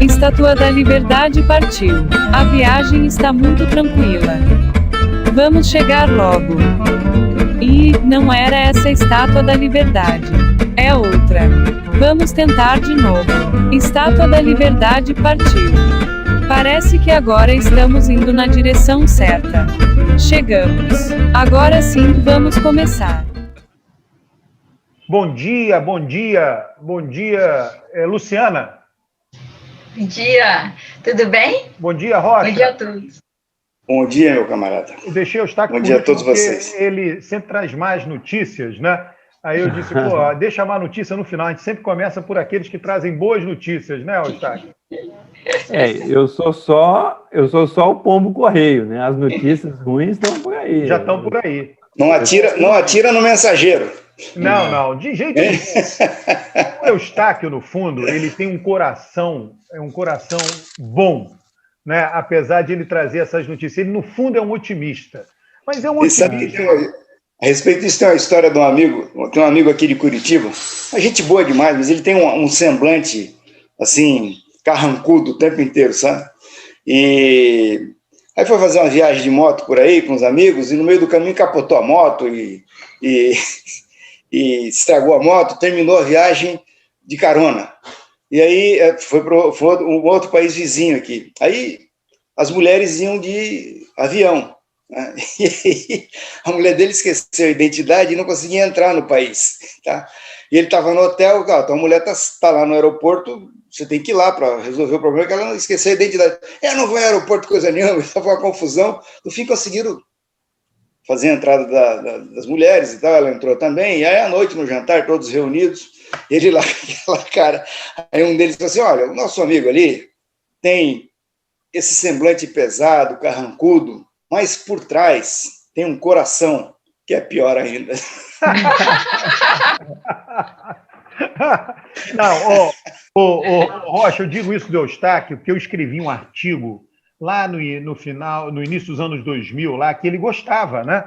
Estátua da Liberdade partiu. A viagem está muito tranquila. Vamos chegar logo. E não era essa a Estátua da Liberdade. É outra. Vamos tentar de novo. Estátua da Liberdade partiu. Parece que agora estamos indo na direção certa. Chegamos. Agora sim, vamos começar. Bom dia, Luciana. Bom dia, tudo bem? Bom dia, Rocha. Bom dia a todos. Bom dia, meu camarada. Eu deixei o Eustáquio Bom dia a todos vocês. Ele sempre traz mais notícias, né? Aí eu disse, pô, deixa mais notícia no final. A gente sempre começa por aqueles que trazem boas notícias, né, Eustáquio? Eu sou só o pombo correio, né? As notícias ruins estão por aí. Já estão por aí. Não atira no mensageiro. Não, de jeito nenhum. O Eustáquio, no fundo, ele tem um coração bom, né? Apesar de ele trazer essas notícias. Ele, no fundo, é um otimista. Mas é um otimista. A respeito disso, tem uma história de um amigo, tem um amigo aqui de Curitiba, uma gente boa demais, mas ele tem um semblante, assim, carrancudo o tempo inteiro, sabe? E aí foi fazer uma viagem de moto por aí com os amigos, e no meio do caminho capotou a moto e estragou a moto, terminou a viagem de carona. E aí foi um outro país vizinho aqui. Aí as mulheres iam de avião. Né? E aí a mulher dele esqueceu a identidade e não conseguia entrar no país. Tá? E ele estava no hotel, então a mulher está lá no aeroporto, você tem que ir lá para resolver o problema, que ela não esqueceu a identidade. Não vou ao aeroporto, coisa nenhuma, estava uma confusão. No fim conseguiram fazer a entrada das mulheres e tal, ela entrou também, e aí à noite no jantar, todos reunidos, ele lá, aquela cara, aí um deles falou assim, olha, o nosso amigo ali tem esse semblante pesado, carrancudo, mas por trás tem um coração que é pior ainda. Não, Rocha, eu digo isso do Eustáquio, porque eu escrevi um artigo lá no início dos anos 2000, lá, que ele gostava, né?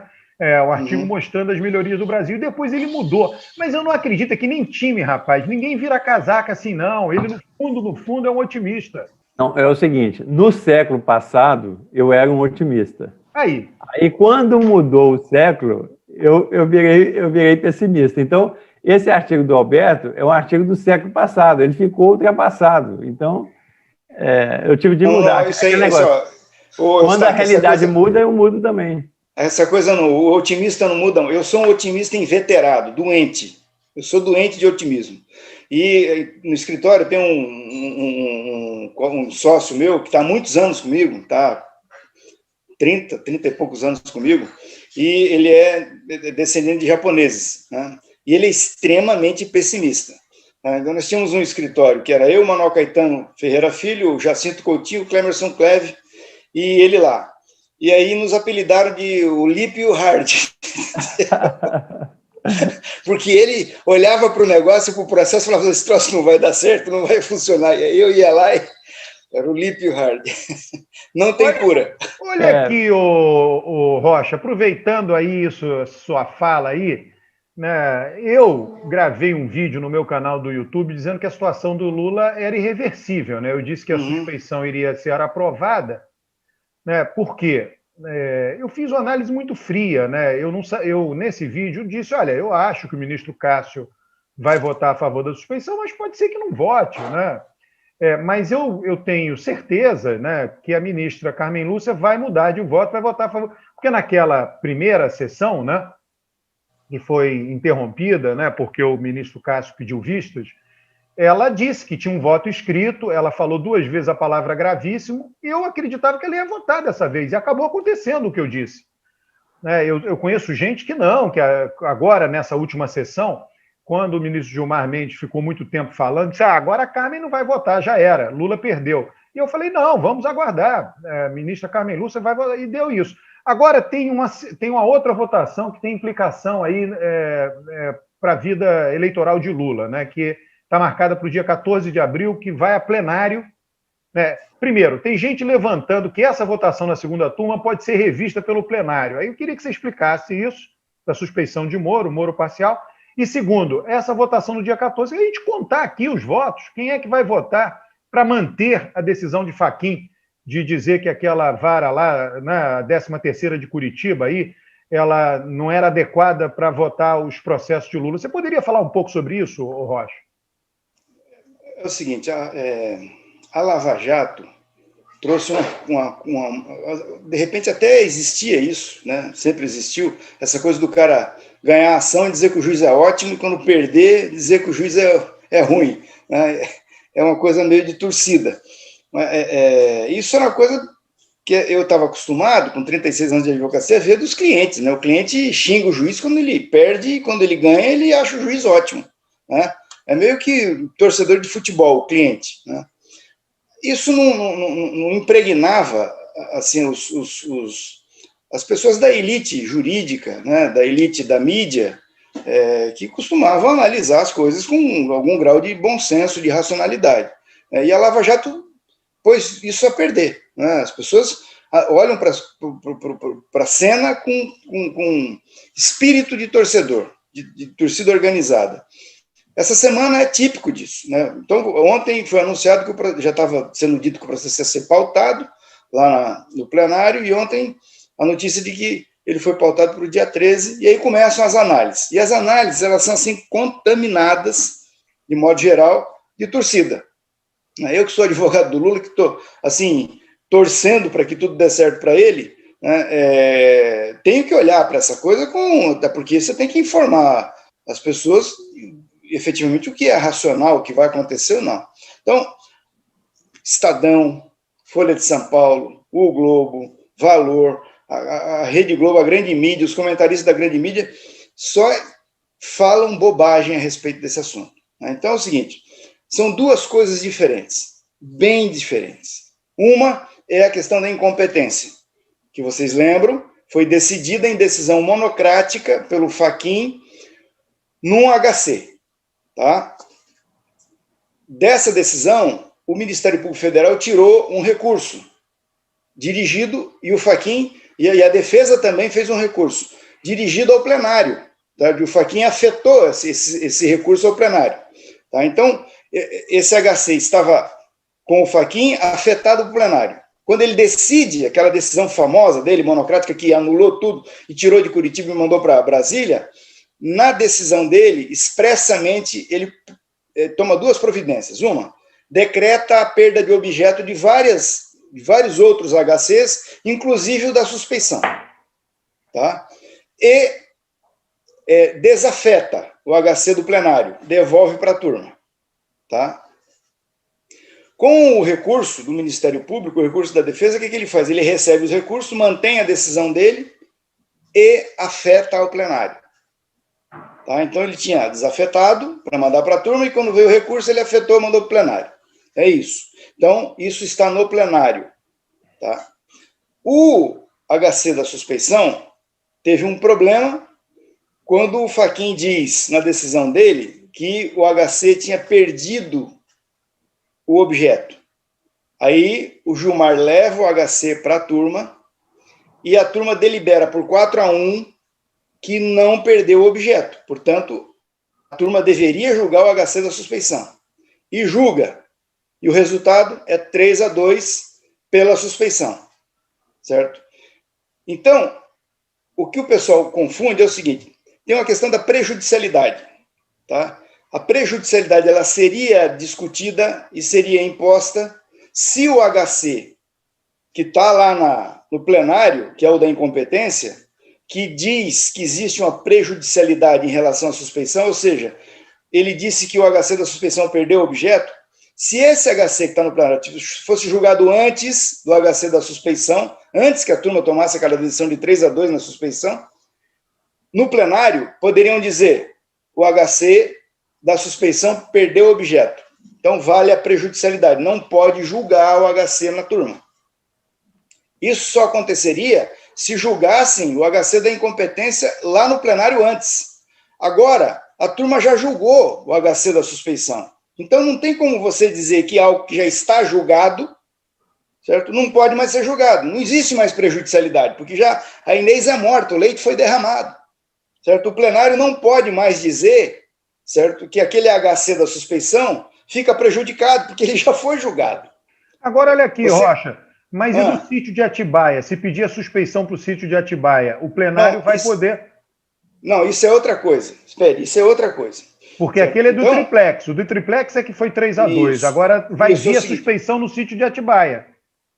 O artigo mostrando as melhorias do Brasil, e depois ele mudou. Mas eu não acredito que nem time, rapaz, ninguém vira casaca assim, não. Ele, no fundo, é um otimista. Não, é o seguinte, no século passado, eu era um otimista. Aí quando mudou o século, eu virei pessimista. Então, esse artigo do Alberto é um artigo do século passado, ele ficou ultrapassado. Então, eu tive de mudar. Quando a realidade muda, eu mudo também. Essa coisa, o otimista não muda. Eu sou um otimista inveterado, doente. Eu sou doente de otimismo. E no escritório tem um sócio meu que está há muitos anos comigo, está 30 e poucos anos comigo, e ele é descendente de japoneses, né? E ele é extremamente pessimista. Então, nós tínhamos um escritório que era eu, Manuel Caetano Ferreira Filho, Jacinto Coutinho, Clemerson Cleve e ele lá. E aí nos apelidaram de o Lip e o Hard. Porque ele olhava para o negócio, para o processo, e falava, esse troço não vai dar certo, não vai funcionar. E aí eu ia lá e era o Lip e o Hard. Não tem cura. Olha aqui, o Rocha, aproveitando aí isso, sua fala aí, né, eu gravei um vídeo no meu canal do YouTube dizendo que a situação do Lula era irreversível, né? Eu disse que a suspeição iria ser aprovada, né? Por quê? Eu fiz uma análise muito fria, né? Eu nesse vídeo disse, olha, eu acho que o ministro Cássio vai votar a favor da suspeição, mas pode ser que não vote, né? Mas eu tenho certeza, né, que a ministra Carmen Lúcia vai mudar de voto, vai votar a favor, porque naquela primeira sessão, né, que foi interrompida, né, porque o ministro Cássio pediu vistas, ela disse que tinha um voto escrito, ela falou 2 vezes a palavra gravíssimo, e eu acreditava que ela ia votar dessa vez, e acabou acontecendo o que eu disse. Eu conheço gente que não, que agora, nessa última sessão, quando o ministro Gilmar Mendes ficou muito tempo falando, disse, agora a Carmen não vai votar, já era, Lula perdeu. E eu falei, não, vamos aguardar, a ministra Carmen Lúcia vai votar, e deu isso. Agora tem uma outra votação que tem implicação aí para a vida eleitoral de Lula, né, que está marcada para o dia 14 de abril, que vai a plenário. Primeiro, tem gente levantando que essa votação na segunda turma pode ser revista pelo plenário. Aí eu queria que você explicasse isso, da suspeição de Moro parcial. E segundo, essa votação no dia 14, a gente contar aqui os votos, quem é que vai votar, para manter a decisão de Fachin de dizer que aquela vara lá, na 13ª de Curitiba, aí, ela não era adequada para votar os processos de Lula. Você poderia falar um pouco sobre isso, Rocha? É o seguinte, a Lava Jato trouxe de repente até existia isso, né? Sempre existiu, essa coisa do cara ganhar a ação e dizer que o juiz é ótimo, e quando perder, dizer que o juiz é ruim, né? É uma coisa meio de torcida. Isso era uma coisa que eu estava acostumado, com 36 anos de advocacia, a ver dos clientes, né? O cliente xinga o juiz quando ele perde, e quando ele ganha, ele acha o juiz ótimo, né? É meio que torcedor de futebol, o cliente, né? Isso não impregnava assim, as pessoas da elite jurídica, né, da elite da mídia, que costumavam analisar as coisas com algum grau de bom senso, de racionalidade. E a Lava Jato pôs isso a perder, né? As pessoas olham para a cena com espírito de torcedor, de torcida organizada. Essa semana é típico disso, né? Então, ontem foi anunciado que já estava sendo dito que o processo ia ser pautado lá no plenário, e ontem a notícia de que ele foi pautado para o dia 13, e aí começam as análises. E as análises, elas são, assim, contaminadas, de modo geral, de torcida. Eu que sou advogado do Lula, que estou, assim, torcendo para que tudo dê certo para ele, né, tenho que olhar para essa coisa até porque você tem que informar as pessoas efetivamente o que é racional, o que vai acontecer ou não. Então, Estadão, Folha de São Paulo, O Globo, Valor, a Rede Globo, a grande mídia, os comentaristas da grande mídia, só falam bobagem a respeito desse assunto. Então é o seguinte, são duas coisas diferentes, bem diferentes. Uma é a questão da incompetência, que vocês lembram, foi decidida em decisão monocrática pelo Fachin num HC. Tá? Dessa decisão, o Ministério Público Federal tirou um recurso dirigido, e o Fachin, e a defesa também fez um recurso dirigido ao plenário, tá? E o Fachin afetou esse recurso ao plenário. Tá? Então, esse HC estava com o Fachin afetado ao plenário. Quando ele decide, aquela decisão famosa dele, monocrática, que anulou tudo e tirou de Curitiba e mandou para Brasília, na decisão dele, expressamente, ele toma duas providências. Uma, decreta a perda de objeto de vários outros HCs, inclusive o da suspeição. Tá? E desafeta o HC do plenário, devolve para a turma. Tá? Com o recurso do Ministério Público, o recurso da defesa, o que ele faz? Ele recebe os recursos, mantém a decisão dele e afeta ao plenário. Tá? Então, ele tinha desafetado para mandar para a turma, e quando veio o recurso, ele afetou e mandou para o plenário. É isso. Então, isso está no plenário. Tá? O HC da suspeição teve um problema quando o Fachin diz, na decisão dele, que o HC tinha perdido o objeto. Aí, o Gilmar leva o HC para a turma, e a turma delibera por 4-1 que não perdeu o objeto. Portanto, a turma deveria julgar o HC da suspeição. E julga. E o resultado é 3-2 pela suspeição. Certo? Então, o que o pessoal confunde é o seguinte, tem uma questão da prejudicialidade. Tá? A prejudicialidade, ela seria discutida e seria imposta se o HC, que está lá no plenário, que é o da incompetência, que diz que existe uma prejudicialidade em relação à suspeição, ou seja, ele disse que o HC da suspeição perdeu o objeto, se esse HC que está no plenário fosse julgado antes do HC da suspeição, antes que a turma tomasse aquela decisão de 3-2 na suspeição, no plenário poderiam dizer o HC da suspeição perdeu o objeto. Então vale a prejudicialidade, não pode julgar o HC na turma. Isso só aconteceria se julgassem o HC da incompetência lá no plenário antes. Agora, a turma já julgou o HC da suspeição. Então, não tem como você dizer que algo que já está julgado, certo? Não pode mais ser julgado. Não existe mais prejudicialidade, porque já a Inês é morta, o leite foi derramado. Certo? O plenário não pode mais dizer, certo, que aquele HC da suspeição fica prejudicado, porque ele já foi julgado. Agora, olha aqui, Rocha, mas e no sítio de Atibaia? Se pedir a suspeição para o sítio de Atibaia, o plenário vai poder... Não, isso é outra coisa. Espere, isso é outra coisa. Porque aquele é do triplex. O do triplex é que foi 3-2. Agora vai vir a suspeição no sítio de Atibaia.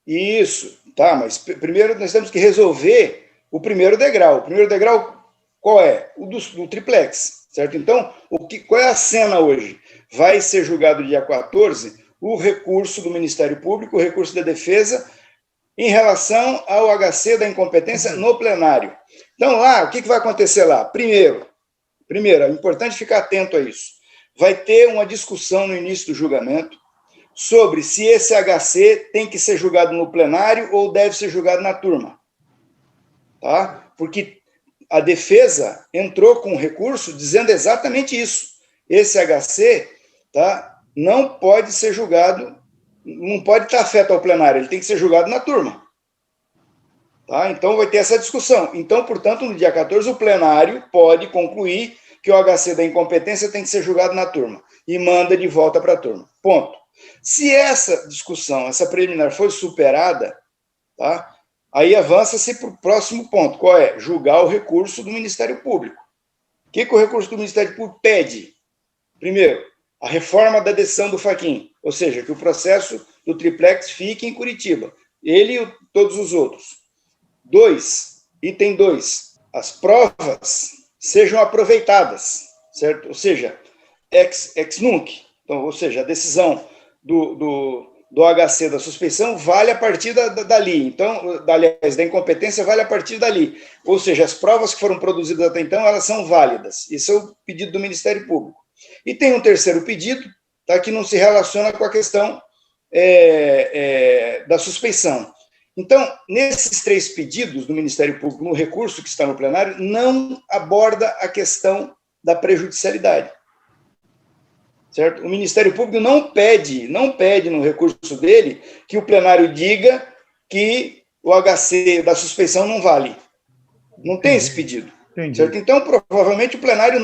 Isso, tá, mas primeiro nós temos que resolver o primeiro degrau. O primeiro degrau, qual é? O do triplex, certo? Então, qual é a cena hoje? Vai ser julgado dia 14 o recurso do Ministério Público, o recurso da defesa, em relação ao HC da incompetência no plenário. Então, lá, o que vai acontecer lá? Primeiro, é importante ficar atento a isso. Vai ter uma discussão no início do julgamento sobre se esse HC tem que ser julgado no plenário ou deve ser julgado na turma. Tá? Porque a defesa entrou com um recurso dizendo exatamente isso. Esse HC, tá, não pode ser julgado, não pode estar afeto ao plenário, ele tem que ser julgado na turma. Tá? Então, vai ter essa discussão. Então, portanto, no dia 14, o plenário pode concluir que o HC da incompetência tem que ser julgado na turma e manda de volta para a turma. Ponto. Se essa discussão, essa preliminar, for superada, tá? Aí avança-se para o próximo ponto. Qual é? Julgar o recurso do Ministério Público. O que o recurso do Ministério Público pede? Primeiro, a reforma da decisão do Fachin, ou seja, que o processo do triplex fique em Curitiba, ele e todos os outros. 2, item 2, as provas sejam aproveitadas, certo? Ou seja, ex nunc, então, ou seja, a decisão do HC da suspeição vale a partir dali, então, aliás, da incompetência vale a partir dali, ou seja, as provas que foram produzidas até então, elas são válidas. Esse é o pedido do Ministério Público. E tem um terceiro pedido, tá, que não se relaciona com a questão da suspeição. Então, nesses 3 pedidos do Ministério Público, no recurso que está no plenário, não aborda a questão da prejudicialidade. Certo? O Ministério Público não pede no recurso dele que o plenário diga que o HC da suspeição não vale. Não tem esse pedido. Certo? Então, provavelmente, o plenário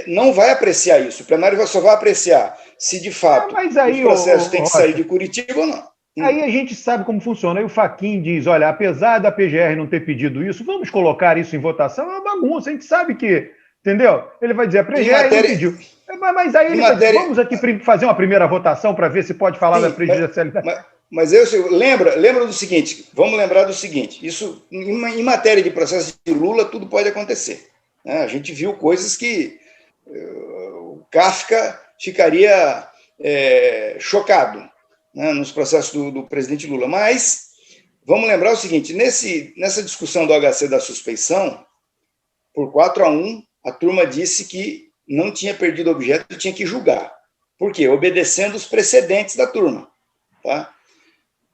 não vai apreciar isso. O plenário só vai apreciar se, de fato, o processo tem que sair de Curitiba ou não. Aí a gente sabe como funciona. Aí o Fachin diz, olha, apesar da PGR não ter pedido isso, vamos colocar isso em votação. É uma bagunça, a gente sabe que... Entendeu? Ele vai dizer, a PGR não pediu. Mas aí ele vai dizer, vamos aqui fazer uma primeira votação para ver se pode falar da prejudicialidade. Mas lembra do seguinte, vamos lembrar do seguinte, isso, em matéria de processo de Lula, tudo pode acontecer. Né? A gente viu coisas que o Kafka ficaria chocado, né, nos processos do presidente Lula. Mas, vamos lembrar o seguinte, nessa discussão do HC da suspeição, por 4-1, a turma disse que não tinha perdido objeto e tinha que julgar. Por quê? Obedecendo os precedentes da turma. Tá?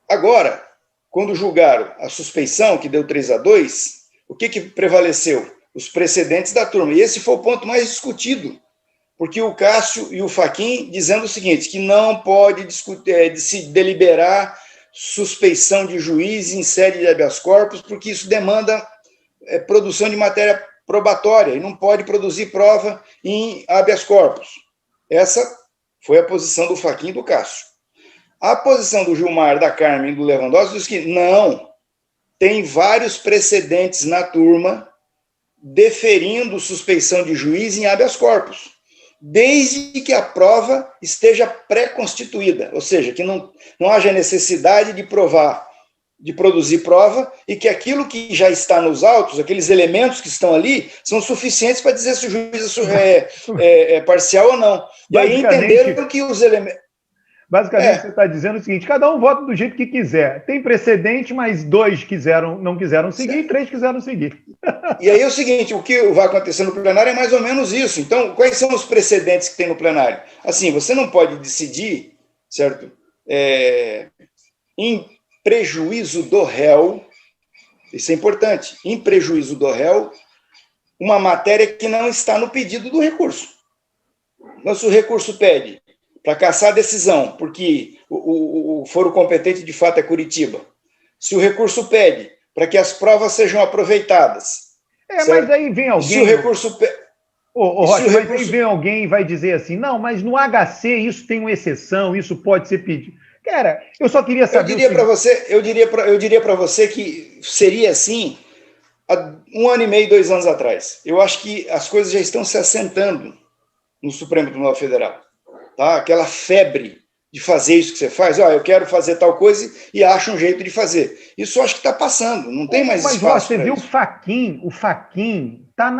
Agora, quando julgaram a suspeição, que deu 3-2, o que prevaleceu? Os precedentes da turma. E esse foi o ponto mais discutido, porque o Cássio e o Fachin dizendo o seguinte, que não pode se deliberar suspeição de juiz em sede de habeas corpus, porque isso demanda produção de matéria probatória e não pode produzir prova em habeas corpus. Essa foi a posição do Fachin e do Cássio. A posição do Gilmar, da Carmen e do Lewandowski diz que não, tem vários precedentes na turma deferindo suspeição de juiz em habeas corpus, desde que a prova esteja pré-constituída, ou seja, que não haja necessidade de produzir prova e que aquilo que já está nos autos, aqueles elementos que estão ali, são suficientes para dizer se o juiz é parcial ou não. E aí entenderam que os elementos... Basicamente, você está dizendo o seguinte, cada um vota do jeito que quiser. Tem precedente, mas 2 não quiseram seguir, e 3 quiseram seguir. E aí é o seguinte, o que vai acontecer no plenário é mais ou menos isso. Então, quais são os precedentes que tem no plenário? Assim, você não pode decidir, certo? Em prejuízo do réu, isso é importante, em prejuízo do réu, uma matéria que não está no pedido do recurso. Então, se o recurso pede para cassar a decisão, porque o foro competente de fato é Curitiba, se o recurso pede para que as provas sejam aproveitadas... mas aí vem alguém... Se o recurso Rocha, mas aí vem alguém e vai dizer assim, não, mas no HC isso tem uma exceção, isso pode ser pedido. Cara, eu só queria saber... Eu diria para você que seria assim há 1 ano e meio, 2 anos atrás. Eu acho que as coisas já estão se assentando no Supremo Tribunal Federal. Tá? Aquela febre de fazer isso que você faz, eu quero fazer tal coisa e acha um jeito de fazer. Isso eu acho que está passando, não tem mais espaço. Mas você viu isso. O Fachin tá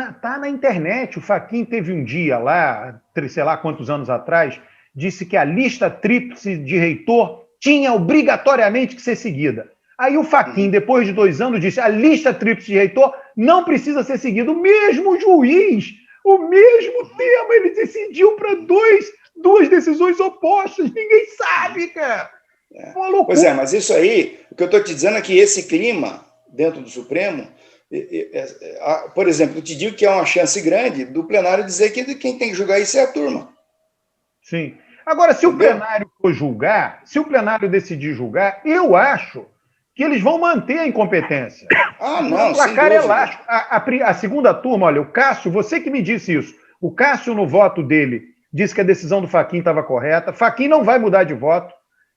na internet. O Fachin teve um dia lá, sei lá quantos anos atrás, disse que a lista tríplice de reitor tinha obrigatoriamente que ser seguida. Aí o Fachin, depois de 2 anos, disse a lista tríplice de reitor não precisa ser seguida. O mesmo juiz, o mesmo tema, ele decidiu para duas decisões opostas. Ninguém sabe, cara. Uma loucura. Pois é, mas isso aí, o que eu estou te dizendo é que esse clima dentro do Supremo, por exemplo, eu te digo que é uma chance grande do plenário dizer que quem tem que julgar isso é a turma. Sim. Agora, se o plenário for julgar, se o plenário decidir julgar, eu acho que eles vão manter a incompetência. Não, o placar é elástico. A segunda turma, olha, o Cássio, você que me disse isso, o Cássio, no voto dele, disse que a decisão do Fachin estava correta. Fachin não vai mudar de voto.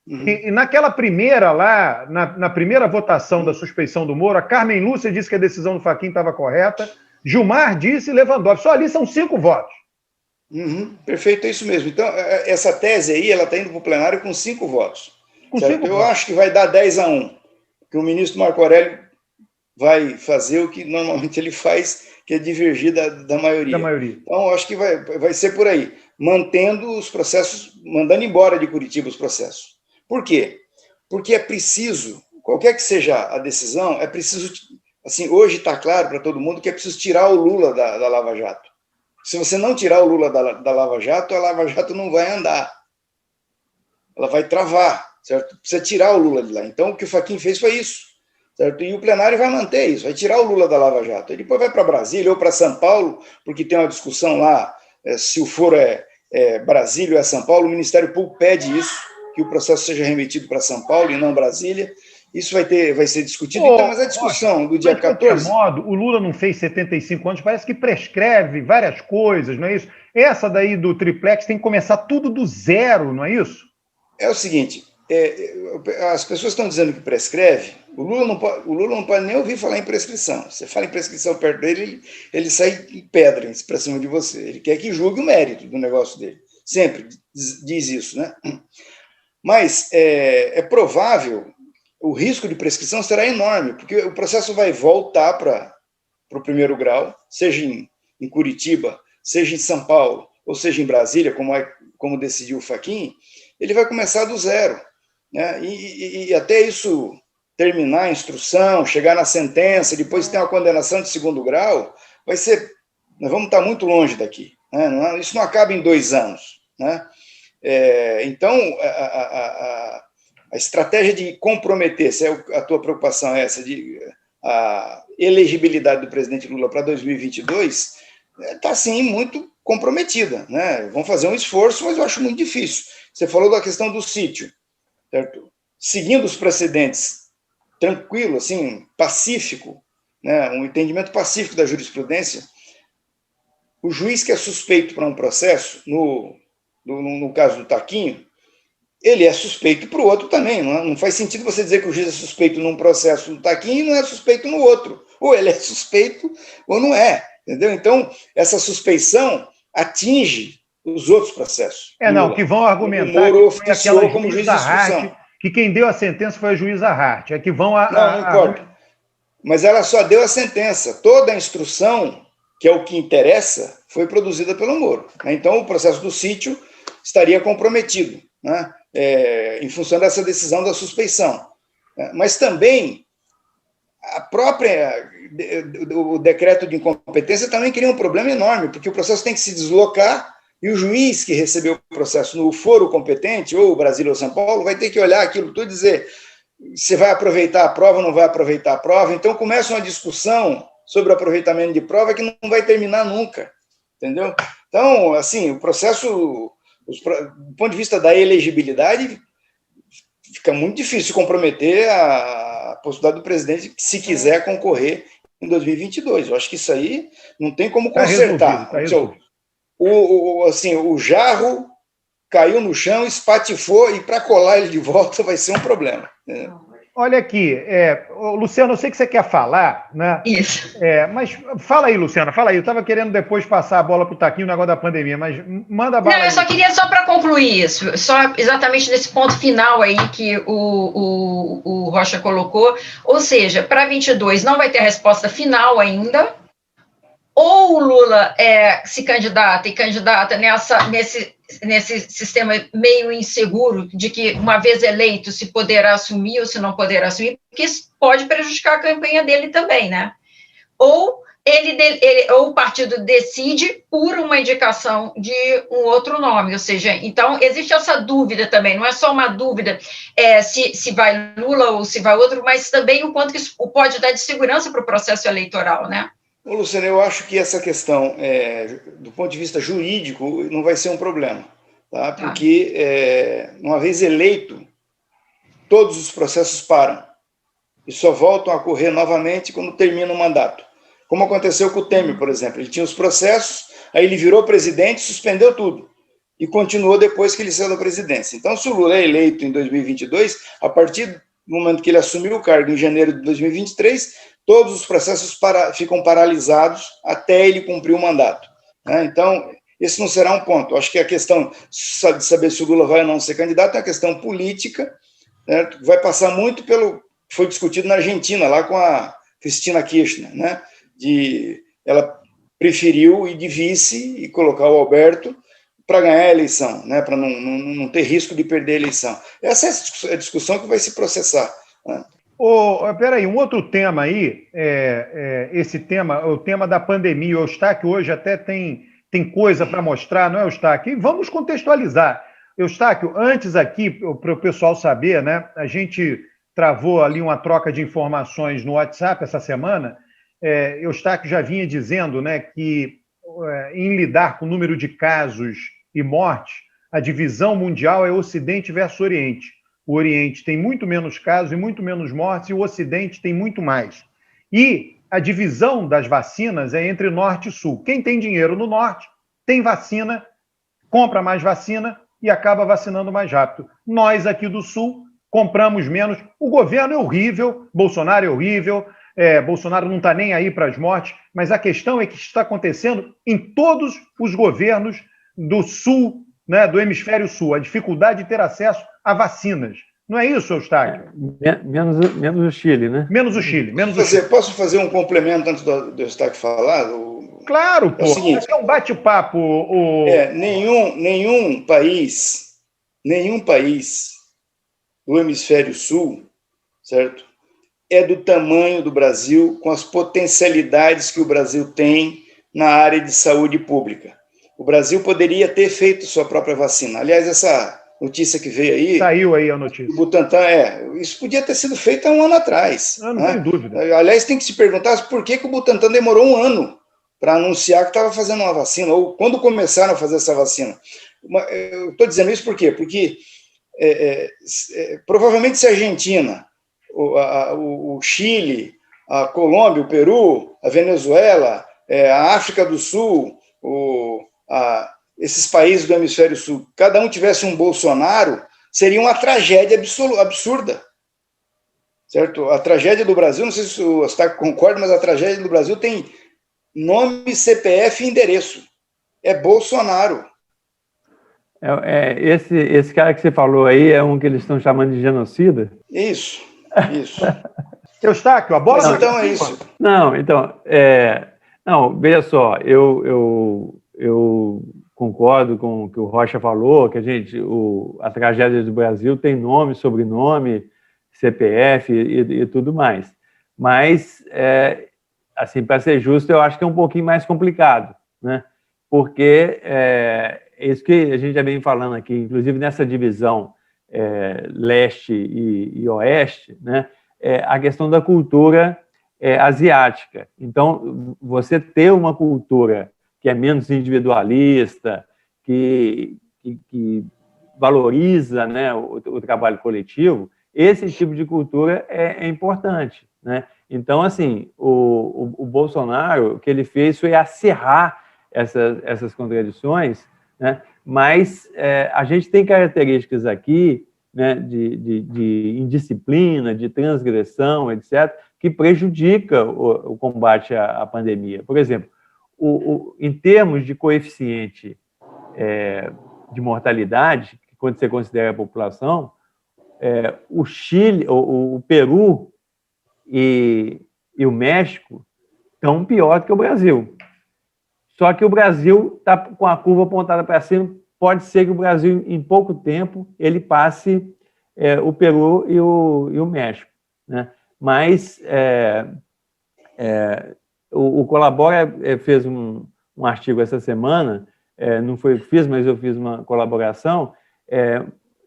E naquela primeira lá, na primeira votação da suspeição do Moro, a Carmen Lúcia disse que a decisão do Fachin estava correta. Gilmar disse e Lewandowski. Só ali são 5 votos. Perfeito, é isso mesmo. Então, essa tese aí, ela está indo para o plenário com 5 votos. Eu acho que vai dar 10-1, que o ministro Marco Aurélio vai fazer o que normalmente ele faz, que é divergir da maioria. Então, eu acho que vai ser por aí, mantendo os processos, mandando embora de Curitiba os processos. Por quê? Porque é preciso, qualquer que seja a decisão, é preciso, assim, hoje está claro para todo mundo que é preciso tirar o Lula da Lava Jato. Se você não tirar o Lula da Lava Jato, a Lava Jato não vai andar. Ela vai travar, certo? Precisa tirar o Lula de lá. Então, o que o Fachin fez foi isso, certo? E o plenário vai manter isso, vai tirar o Lula da Lava Jato. Ele depois vai para Brasília ou para São Paulo, porque tem uma discussão lá, se o foro é Brasília ou é São Paulo, o Ministério Público pede isso, que o processo seja remetido para São Paulo e não Brasília. Isso vai ser discutido. Então, mas a discussão do dia 14... De modo, o Lula não fez 75 anos, parece que prescreve várias coisas, não é isso? Essa daí do triplex tem que começar tudo do zero, não é isso? É o seguinte, as pessoas estão dizendo que prescreve, o Lula não pode nem ouvir falar em prescrição. Você fala em prescrição perto dele, ele sai em pedra para cima de você. Ele quer que julgue o mérito do negócio dele. Sempre diz isso, né? Mas é provável... O risco de prescrição será enorme, porque o processo vai voltar para o primeiro grau, seja em Curitiba, seja em São Paulo, ou seja em Brasília, como decidiu o Fachin, ele vai começar do zero. Né? E até isso terminar a instrução, chegar na sentença, depois ter uma condenação de 2º grau, nós vamos estar muito longe daqui. Né? Isso não acaba em 2 anos. Né? Então, a estratégia de comprometer, se a tua preocupação é essa, a elegibilidade do presidente Lula para 2022, está, sim, muito comprometida. Né? Vão fazer um esforço, mas eu acho muito difícil. Você falou da questão do sítio, certo? Seguindo os precedentes, tranquilo, assim, pacífico, né? Um entendimento pacífico da jurisprudência, o juiz que é suspeito para um processo, no caso do Taquinho, ele é suspeito para o outro também. Não faz sentido você dizer que o juiz é suspeito num processo do Taquinho e não é suspeito no outro. Ou ele é suspeito ou não é. Entendeu? Então, essa suspeição atinge os outros processos. Que vão argumentar que foi aquela como juiz de instrução. Que quem deu a sentença foi a juíza Hart. É que vão... Não importa. Mas ela só deu a sentença. Toda a instrução, que é o que interessa, foi produzida pelo Moro. Então, o processo do sítio estaria comprometido, né? Em função dessa decisão da suspeição. Mas também o decreto de incompetência também cria um problema enorme, porque o processo tem que se deslocar e o juiz que recebeu o processo no foro competente, ou Brasília ou São Paulo, vai ter que olhar aquilo tudo e dizer se vai aproveitar a prova ou não vai aproveitar a prova. Então começa uma discussão sobre o aproveitamento de prova que não vai terminar nunca, entendeu? Então, assim, o processo... Do ponto de vista da elegibilidade, fica muito difícil comprometer a possibilidade do presidente, se quiser concorrer em 2022. Eu acho que isso aí não tem como consertar. o jarro caiu no chão, espatifou, e para colar ele de volta vai ser um problema. Olha aqui, Luciano, eu sei que você quer falar, né? Isso. Mas fala aí, Luciana, fala aí. Eu estava querendo depois passar a bola para o Taquinho, o negócio da pandemia, mas manda a bola. Não, eu só queria, só para concluir isso, só exatamente nesse ponto final aí que o Rocha colocou, ou seja, para 22 não vai ter a resposta final ainda, ou o Lula se candidata nesse sistema meio inseguro de que, uma vez eleito, se poderá assumir ou se não poderá assumir, porque isso pode prejudicar a campanha dele também, né? Ou o partido decide por uma indicação de um outro nome, ou seja, então existe essa dúvida também, não é só uma dúvida se vai Lula ou se vai outro, mas também o quanto que isso pode dar de segurança para o processo eleitoral, né? Ô, Luciano, eu acho que essa questão, do ponto de vista jurídico, não vai ser um problema, tá? Porque, uma vez eleito, todos os processos param e só voltam a ocorrer novamente quando termina o mandato. Como aconteceu com o Temer, por exemplo. Ele tinha os processos, aí ele virou presidente, suspendeu tudo e continuou depois que ele saiu da presidência. Então, se o Lula é eleito em 2022, a partir do momento que ele assumiu o cargo em janeiro de 2023, todos os processos ficam paralisados até ele cumprir o mandato, né? Então, esse não será um ponto. Acho que a questão de saber se o Lula vai ou não ser candidato é uma questão política, né? Vai passar muito pelo que foi discutido na Argentina, lá com a Cristina Kirchner, né? Ela preferiu ir de vice e colocar o Alberto para ganhar a eleição, né? Para não ter risco de perder a eleição. Essa é a discussão que vai se processar, né? Peraí, um outro tema aí, esse tema, o tema da pandemia. O Eustáquio hoje até tem coisa para mostrar, não é, Eustáquio? E vamos contextualizar. Eustáquio, antes aqui, para o pessoal saber, né, a gente travou ali uma troca de informações no WhatsApp essa semana. Eustáquio já vinha dizendo, né, que em lidar com o número de casos e mortes, a divisão mundial é Ocidente versus Oriente. O Oriente tem muito menos casos e muito menos mortes, e o Ocidente tem muito mais. E a divisão das vacinas é entre Norte e Sul. Quem tem dinheiro no Norte tem vacina, compra mais vacina e acaba vacinando mais rápido. Nós aqui do Sul compramos menos. O governo é horrível, Bolsonaro é horrível, Bolsonaro não está nem aí para as mortes, mas a questão é que está acontecendo em todos os governos do Sul, né, do hemisfério Sul, a dificuldade de ter acesso a vacinas. Não é isso, Eustáquio? Menos o Chile, né? Menos o Chile. Posso fazer um complemento antes do Eustáquio falar? Claro, pô. É o seguinte, é um bate-papo. Nenhum país do hemisfério Sul, certo, é do tamanho do Brasil, com as potencialidades que o Brasil tem na área de saúde pública. O Brasil poderia ter feito sua própria vacina. Aliás, essa notícia que veio aí... Saiu aí a notícia. Butantan, isso podia ter sido feito há um ano atrás. Não tem dúvida. Aliás, tem que se perguntar por que o Butantan demorou um ano para anunciar que estava fazendo uma vacina, ou quando começaram a fazer essa vacina. Eu estou dizendo isso por quê? Porque provavelmente se a Argentina, o Chile, a Colômbia, o Peru, a Venezuela, a África do Sul, esses países do hemisfério sul, cada um tivesse um Bolsonaro, seria uma tragédia absurda, certo? A tragédia do Brasil, não sei se o Eustáquio concorda, mas a tragédia do Brasil tem nome, CPF e endereço. É Bolsonaro. Esse cara que você falou aí é um que eles estão chamando de genocida? Isso. Eustáquio, a bola... Mas então é isso. Não, veja só, eu concordo com o que o Rocha falou, que a tragédia do Brasil tem nome, sobrenome, CPF e tudo mais. Mas, assim, para ser justo, eu acho que é um pouquinho mais complicado, né? Porque isso que a gente já vem falando aqui, inclusive nessa divisão leste e oeste, né? A questão da cultura asiática. Então, você ter uma cultura que é menos individualista, que valoriza, né, o trabalho coletivo, esse tipo de cultura é importante, né? Então, assim, o Bolsonaro, o que ele fez foi acirrar essas contradições, né? Mas a gente tem características aqui, né, de indisciplina, de transgressão, etc., que prejudica o combate à pandemia. Por exemplo, em termos de coeficiente de mortalidade, quando você considera a população, o Chile, o Peru e o México estão pior do que o Brasil. Só que o Brasil está com a curva apontada para cima. Pode ser que o Brasil, em pouco tempo, ele passe o Peru e o México, né? Mas o Colabora fez um artigo essa semana, não foi eu que fiz, mas eu fiz uma colaboração,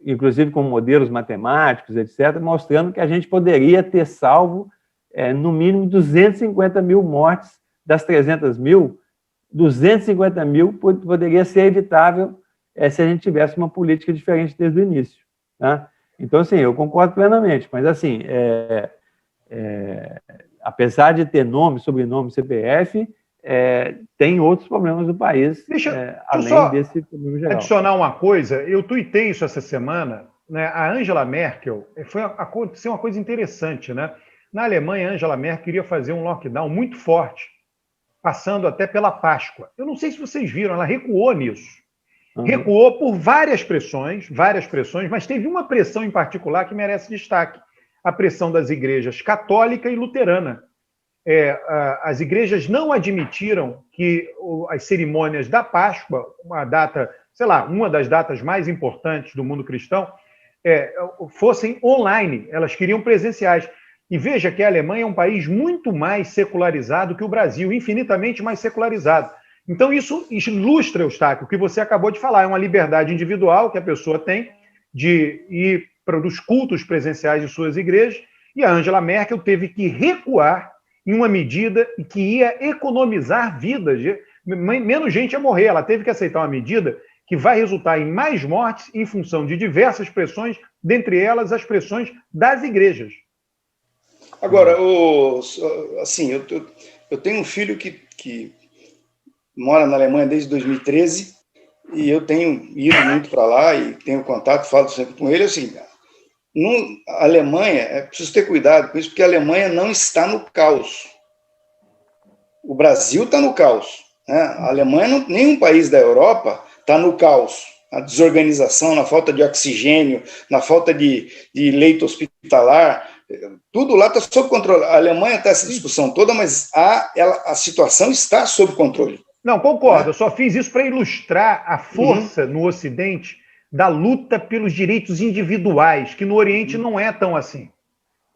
inclusive com modelos matemáticos, etc., mostrando que a gente poderia ter salvo, no mínimo, 250 mil mortes das 300 mil. 250 mil poderia ser evitável se a gente tivesse uma política diferente desde o início, tá? Então, assim, eu concordo plenamente, mas, assim, apesar de ter nome, sobrenome, CPF, tem outros problemas do país, além desse problema geral. Adicionar uma coisa, eu tuitei isso essa semana, né? A Angela Merkel, aconteceu uma coisa interessante, né? Na Alemanha, a Angela Merkel queria fazer um lockdown muito forte, passando até pela Páscoa. Eu não sei se vocês viram, ela recuou nisso. Uhum. Recuou por várias pressões, mas teve uma pressão em particular que merece destaque. A pressão das igrejas católica e luterana. As igrejas não admitiram que as cerimônias da Páscoa, uma das datas mais importantes do mundo cristão, fossem online, elas queriam presenciais. E veja que a Alemanha é um país muito mais secularizado que o Brasil, infinitamente mais secularizado. Então, isso ilustra, Eustáquio, o que você acabou de falar. É uma liberdade individual que a pessoa tem de ir para os cultos presenciais de suas igrejas, e a Angela Merkel teve que recuar em uma medida que ia economizar vidas, menos gente ia morrer. Ela teve que aceitar uma medida que vai resultar em mais mortes em função de diversas pressões, dentre elas as pressões das igrejas. Agora, assim, eu tenho um filho que mora na Alemanha desde 2013 e eu tenho ido muito para lá e tenho contato, falo sempre com ele. Assim, a Alemanha, preciso ter cuidado com isso, porque a Alemanha não está no caos. O Brasil está no caos, né? A Alemanha, nenhum país da Europa está no caos. A desorganização, na falta de oxigênio, na falta de leito hospitalar, tudo lá está sob controle. A Alemanha está essa discussão toda, mas a situação está sob controle. Não, concordo. Eu só fiz isso para ilustrar a força no Ocidente da luta pelos direitos individuais, que no Oriente não é tão assim.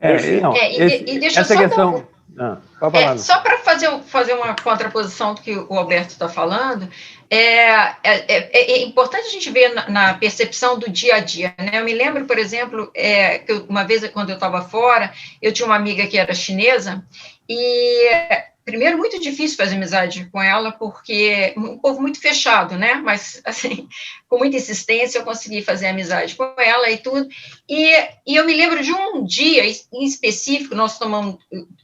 Deixa eu só questão... só para fazer uma contraposição do que o Alberto está falando, é importante a gente ver na percepção do dia a dia, né? Eu me lembro, por exemplo, que uma vez, quando eu estava fora, eu tinha uma amiga que era chinesa, e primeiro, muito difícil fazer amizade com ela, porque um povo muito fechado, né? Mas, assim, com muita insistência, eu consegui fazer amizade com ela e tudo. E eu me lembro de um dia em específico, nós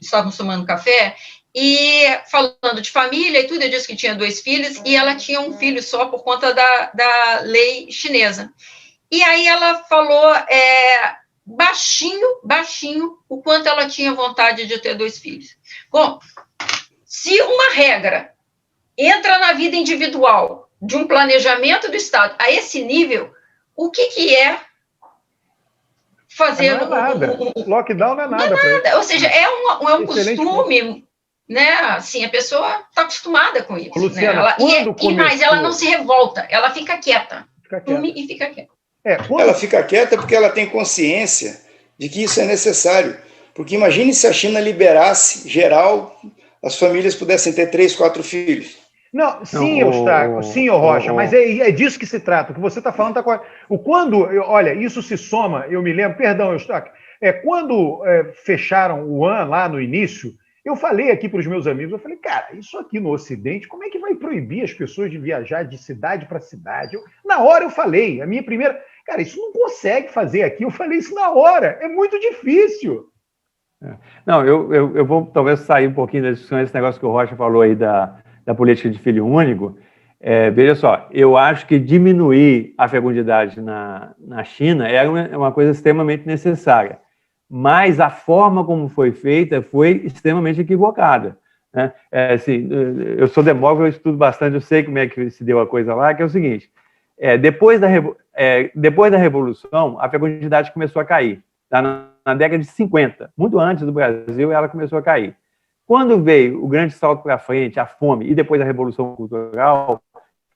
estávamos tomando café, e falando de família e tudo, eu disse que tinha 2 filhos, e ela tinha um filho só por conta da lei chinesa. E aí ela falou baixinho, o quanto ela tinha vontade de ter 2 filhos. Bom, se uma regra entra na vida individual de um planejamento do Estado a esse nível, o que é fazer... Não é nada. Lockdown não é nada. Não é nada. Ou seja, é um costume, né? Assim, a pessoa está acostumada com isso. Luciana, né? E mais, ela não se revolta, ela fica quieta. E fica quieta. Ela fica quieta porque ela tem consciência de que isso é necessário. Porque imagine se a China liberasse geral, as famílias pudessem ter 3, 4 filhos. Não, sim, Eustáquio, sim, Rocha, mas é disso que se trata. O que você está falando está correto. Olha, isso se soma, eu me lembro, perdão, Eustáquio, quando fecharam o Wuhan lá no início, eu falei aqui para os meus amigos, eu falei, cara, isso aqui no Ocidente, como é que vai proibir as pessoas de viajar de cidade para cidade? Na hora eu falei, a minha primeira... Cara, isso não consegue fazer aqui, eu falei isso na hora, é muito difícil. Não, eu vou talvez sair um pouquinho da discussão, esse negócio que o Rocha falou aí da política de filho único, veja só, eu acho que diminuir a fecundidade na China era uma coisa extremamente necessária, mas a forma como foi feita foi extremamente equivocada, né? Assim, eu sou demógrafo, eu estudo bastante, eu sei como é que se deu a coisa lá, que é o seguinte, depois da Revolução, a fecundidade começou a cair, tá? Na década de 50, muito antes do Brasil, ela começou a cair. Quando veio o grande salto para frente, a fome, e depois a Revolução Cultural,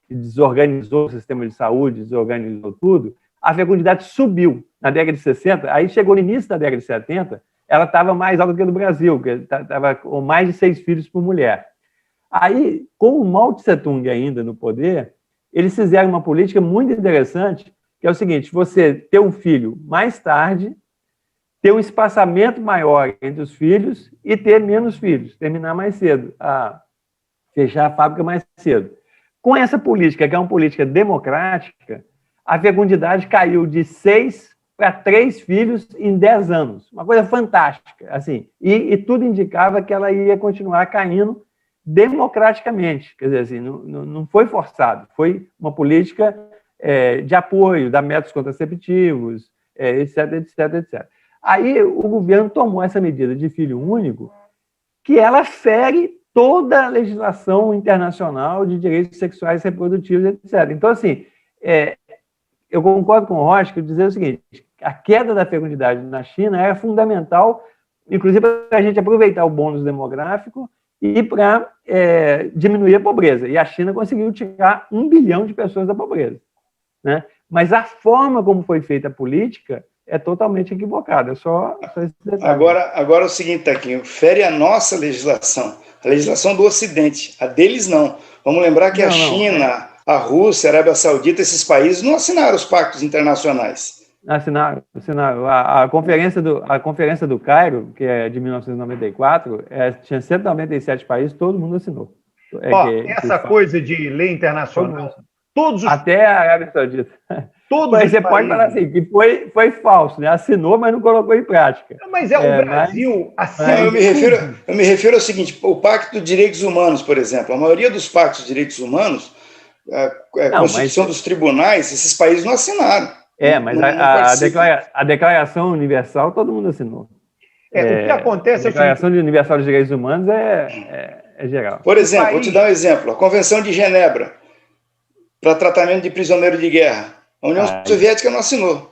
que desorganizou o sistema de saúde, desorganizou tudo, a fecundidade subiu na década de 60, aí chegou no início da década de 70, ela estava mais alta do que a do Brasil, que estava com mais de 6 filhos por mulher. Aí, com o Mao Tse-tung ainda no poder, eles fizeram uma política muito interessante, que é o seguinte, você ter um filho mais tarde, ter um espaçamento maior entre os filhos e ter menos filhos, terminar mais cedo, fechar a fábrica mais cedo. Com essa política, que é uma política democrática, a fecundidade caiu de 6 para 3 filhos em 10 anos. Uma coisa fantástica, assim. E tudo indicava que ela ia continuar caindo democraticamente. Quer dizer, assim, não foi forçado, foi uma política de apoio, dar métodos contraceptivos, etc, etc, etc. Aí o governo tomou essa medida de filho único, que ela fere toda a legislação internacional de direitos sexuais e reprodutivos, etc. Então, assim, eu concordo com o Rocha, que eu dizer o seguinte, a queda da fecundidade na China era fundamental, inclusive para a gente aproveitar o bônus demográfico e para diminuir a pobreza. E a China conseguiu tirar 1 bilhão de pessoas da pobreza, né? Mas a forma como foi feita a política é totalmente equivocada. Só esse detalhe. Agora é o seguinte, Taquinho, fere a nossa legislação, a legislação do Ocidente, a deles não. Vamos lembrar que a China, a Rússia, a Arábia Saudita, esses países não assinaram os pactos internacionais. Assinaram. A Conferência do Cairo, que é de 1994, tinha 197 países, todo mundo assinou. Essa coisa de lei internacional, até a Arábia Saudita. Mas você pode falar assim, que foi falso, né? Assinou, mas não colocou em prática. Mas o Brasil assina. Eu me refiro ao seguinte, o Pacto de Direitos Humanos, por exemplo, a maioria dos pactos de direitos humanos, a Constituição dos tribunais, esses países não assinaram. Mas a Declaração Universal todo mundo assinou. O que acontece a Declaração Universal dos Direitos Humanos é geral. Por exemplo, vou te dar um exemplo, a Convenção de Genebra para tratamento de prisioneiro de guerra. A União Soviética não assinou.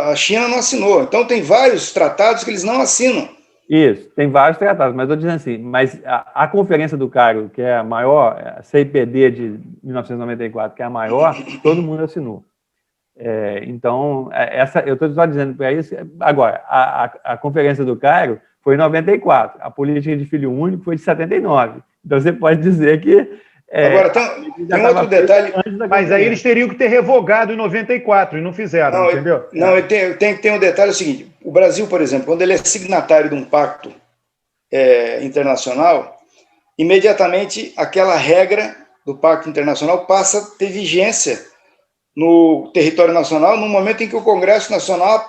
A China não assinou. Então, tem vários tratados que eles não assinam. Isso, tem vários tratados, mas estou dizendo assim, mas a Conferência do Cairo, que é a maior, a CIPD de 1994, que é a maior, todo mundo assinou. Então, eu estou só dizendo para isso. Agora, a Conferência do Cairo foi em 94, a política de filho único foi de 79. Então, você pode dizer que agora, tem um outro detalhe. Mas aí eles teriam que ter revogado em 94 e não fizeram, entendeu? Não, tem que ter um detalhe, é o seguinte, o Brasil, por exemplo, quando ele é signatário de um pacto internacional, imediatamente aquela regra do pacto internacional passa a ter vigência no território nacional no momento em que o Congresso Nacional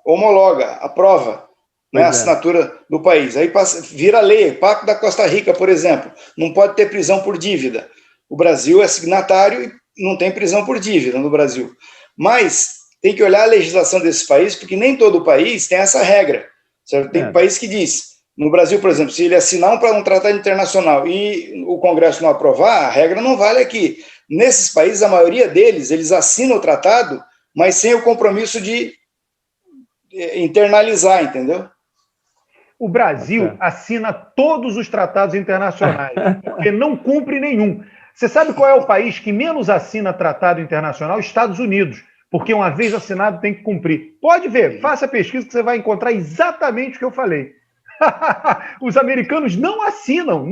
homologa, aprova, né, a assinatura do país. Aí vira lei, Pacto da Costa Rica, por exemplo, não pode ter prisão por dívida. O Brasil é signatário e não tem prisão por dívida no Brasil. Mas tem que olhar a legislação desse país, porque nem todo país tem essa regra. Certo? Tem país que diz, no Brasil, por exemplo, se ele assinar um tratado internacional e o Congresso não aprovar, a regra não vale aqui. Nesses países, a maioria deles, eles assinam o tratado, mas sem o compromisso de internalizar, entendeu? O Brasil assina todos os tratados internacionais, porque não cumpre nenhum. Você sabe qual é o país que menos assina tratado internacional? Estados Unidos, porque uma vez assinado tem que cumprir. Pode ver, faça a pesquisa que você vai encontrar exatamente o que eu falei. Os americanos não assinam.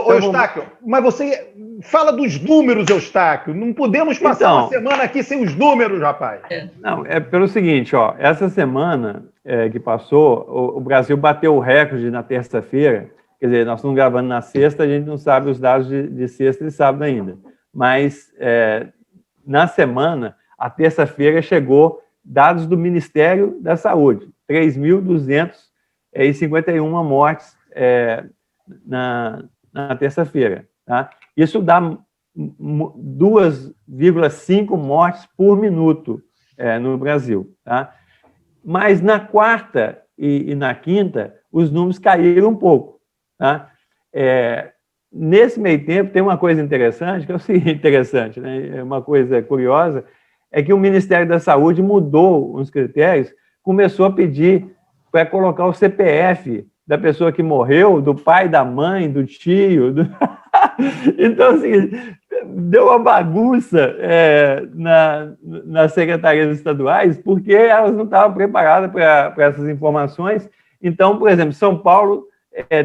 Eustáquio, mas você fala dos números, Eustáquio. Não podemos passar uma semana aqui sem os números, rapaz. Não, é pelo seguinte, essa semana que passou, o Brasil bateu o recorde na terça-feira. Quer dizer, nós estamos gravando na sexta, a gente não sabe os dados de sexta e sábado ainda. Mas na semana, a terça-feira, chegou dados do Ministério da Saúde, 3.251 mortes na terça-feira. Tá? Isso dá 2,5 mortes por minuto no Brasil. Tá? Mas na quarta e na quinta, os números caíram um pouco. Tá? Nesse meio tempo, tem uma coisa interessante, que é o seguinte, interessante, né? É uma coisa curiosa, é que o Ministério da Saúde mudou os critérios, começou a pedir para colocar o CPF da pessoa que morreu, do pai, da mãe, do tio. Então, assim, deu uma bagunça nas secretarias estaduais, porque elas não estavam preparadas para essas informações. Então, por exemplo, São Paulo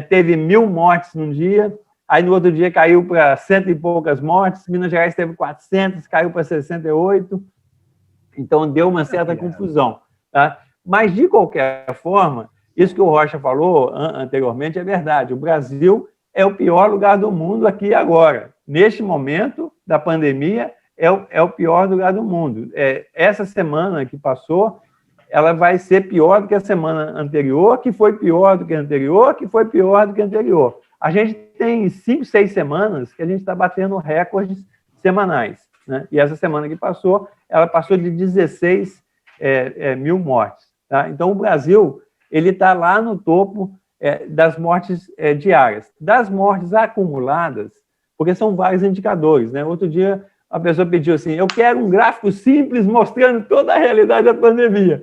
teve 1.000 mortes num dia, aí no outro dia caiu para 100 e poucas mortes, Minas Gerais teve 400, caiu para 68, então deu uma certa confusão. Tá? Mas, de qualquer forma, isso que o Rocha falou anteriormente é verdade, o Brasil é o pior lugar do mundo aqui e agora. Neste momento da pandemia, é o pior lugar do mundo. Essa semana que passou, ela vai ser pior do que a semana anterior, que foi pior do que a anterior, que foi pior do que a anterior. A gente tem 5, 6 semanas que a gente está batendo recordes semanais. Né? E essa semana que passou, ela passou de 16 mil mortes. Tá? Então, o Brasil ele está lá no topo das mortes diárias. Das mortes acumuladas, porque são vários indicadores. Né? Outro dia, a pessoa pediu assim, eu quero um gráfico simples mostrando toda a realidade da pandemia.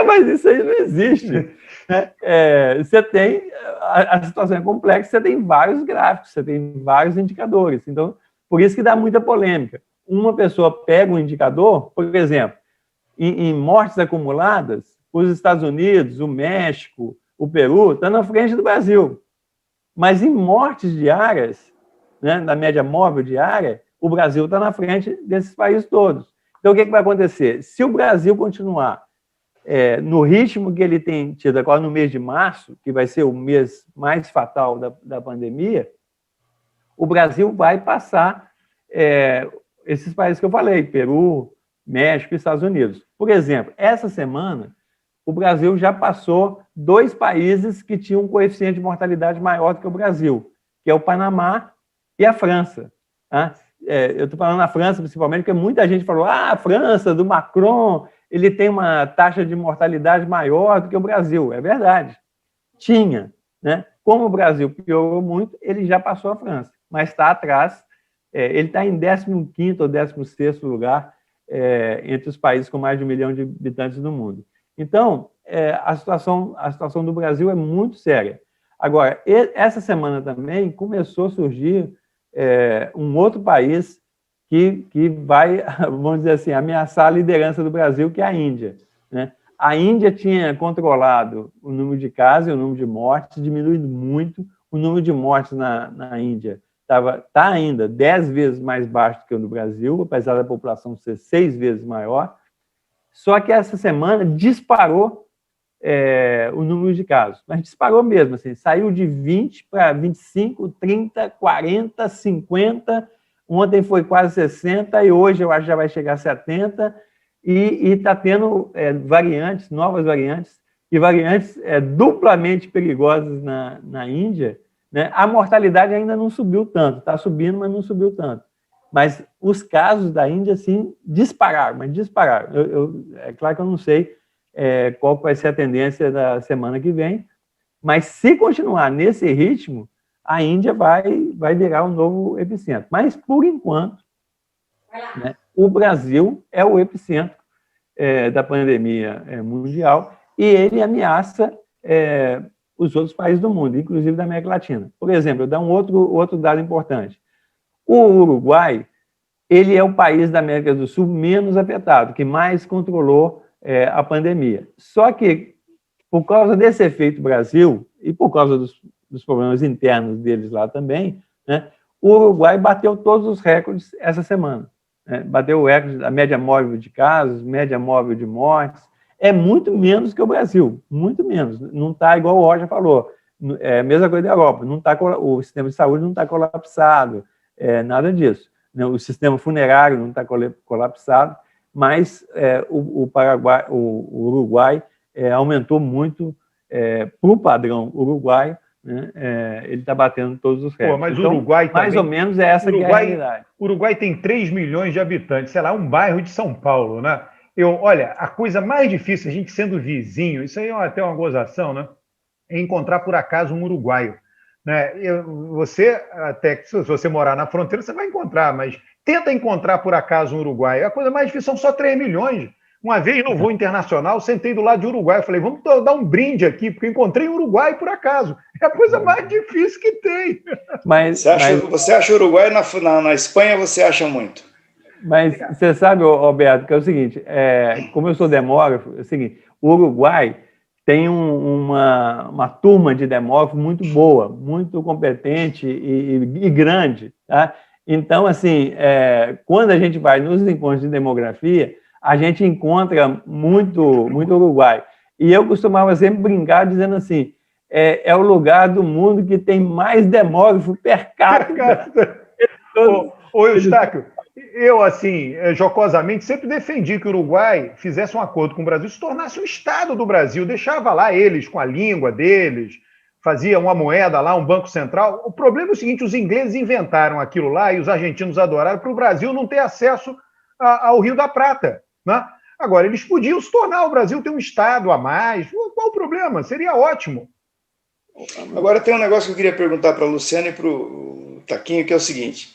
Mas isso aí não existe. Né? Você tem, a situação é complexa, você tem vários gráficos, você tem vários indicadores. Então, por isso que dá muita polêmica. Uma pessoa pega um indicador, por exemplo, em mortes acumuladas, os Estados Unidos, o México, o Peru, estão na frente do Brasil. Mas em mortes diárias, né, na média móvel diária, o Brasil está na frente desses países todos. Então, o que vai acontecer? Se o Brasil continuar no ritmo que ele tem tido agora no mês de março, que vai ser o mês mais fatal da pandemia, o Brasil vai passar esses países que eu falei, Peru, México e Estados Unidos. Por exemplo, essa semana, o Brasil já passou 2 países que tinham um coeficiente de mortalidade maior do que o Brasil, que é o Panamá e a França. Tá? Eu estou falando na França, principalmente, porque muita gente falou, a França, do Macron, ele tem uma taxa de mortalidade maior do que o Brasil. É verdade. Tinha. Né? Como o Brasil piorou muito, ele já passou a França, mas está atrás. Ele está em 15º ou 16º lugar entre os países com mais de 1 milhão de habitantes no mundo. Então, a situação do Brasil é muito séria. Agora, essa semana também começou a surgir um outro país que vai, vamos dizer assim, ameaçar a liderança do Brasil, que é a Índia. Né? A Índia tinha controlado o número de casos e o número de mortes, diminuindo muito. O número de mortes na Índia está ainda 10 vezes mais baixo do que o do Brasil, apesar da população ser 6 vezes maior. Só que essa semana disparou o número de casos. Mas disparou mesmo, assim, saiu de 20 para 25, 30, 40, 50, ontem foi quase 60 e hoje eu acho que já vai chegar a 70 e está tendo variantes, novas variantes, e variantes duplamente perigosas na Índia. Né? A mortalidade ainda não subiu tanto, está subindo, mas não subiu tanto. Mas os casos da Índia, sim, dispararam, mas dispararam. É claro que eu não sei qual vai ser a tendência da semana que vem, mas se continuar nesse ritmo, a Índia vai virar um novo epicentro. Mas, por enquanto, né, o Brasil é o epicentro da pandemia mundial e ele ameaça os outros países do mundo, inclusive da América Latina. Por exemplo, eu vou dar outro dado importante. O Uruguai, ele é o país da América do Sul menos afetado, que mais controlou a pandemia. Só que, por causa desse efeito Brasil, e por causa dos problemas internos deles lá também, né, o Uruguai bateu todos os recordes essa semana. Né? Bateu o recorde da média móvel de casos, média móvel de mortes. É muito menos que o Brasil, muito menos. Não está igual o Roger falou. É a mesma coisa da Europa. Não tá, o sistema de saúde não está colapsado. Nada disso. O sistema funerário não está colapsado, mas o Uruguai aumentou muito, para o padrão uruguaio, né? Ele está batendo todos os recordes. Mas então, o Uruguai também, mais ou menos essa que é a realidade. O Uruguai tem 3 milhões de habitantes, sei lá, um bairro de São Paulo, né? Olha, a coisa mais difícil, a gente sendo vizinho, isso aí é até uma gozação, né? É encontrar, por acaso, um uruguaio. Né? Você, até se você morar na fronteira, você vai encontrar, mas tenta encontrar, por acaso, um uruguaio. A coisa mais difícil são só 3 milhões. Uma vez no voo internacional, sentei do lado de Uruguai. Eu falei, vamos dar um brinde aqui, porque eu encontrei um Uruguai por acaso. É a coisa mais difícil que tem. Você acha o Uruguai na Espanha, você acha muito? Mas você sabe, Roberto, que é o seguinte, como eu sou demógrafo, é o seguinte, o Uruguai tem uma turma de demógrafos muito boa, muito competente e grande. Tá? Então, assim, quando a gente vai nos encontros de demografia, a gente encontra muito uruguai. E eu costumava sempre brincar dizendo assim, é o lugar do mundo que tem mais demógrafo per capita. Ô, Eustáquio, eu, assim, jocosamente, sempre defendi que o Uruguai fizesse um acordo com o Brasil, se tornasse um Estado do Brasil, deixava lá eles com a língua deles, fazia uma moeda lá, um banco central. O problema é o seguinte, os ingleses inventaram aquilo lá e os argentinos adoraram para o Brasil não ter acesso ao Rio da Prata. Né? Agora, eles podiam se tornar, o Brasil ter um Estado a mais. Qual o problema? Seria ótimo. Agora, tem um negócio que eu queria perguntar para a Luciana e para o Taquinho, que é o seguinte.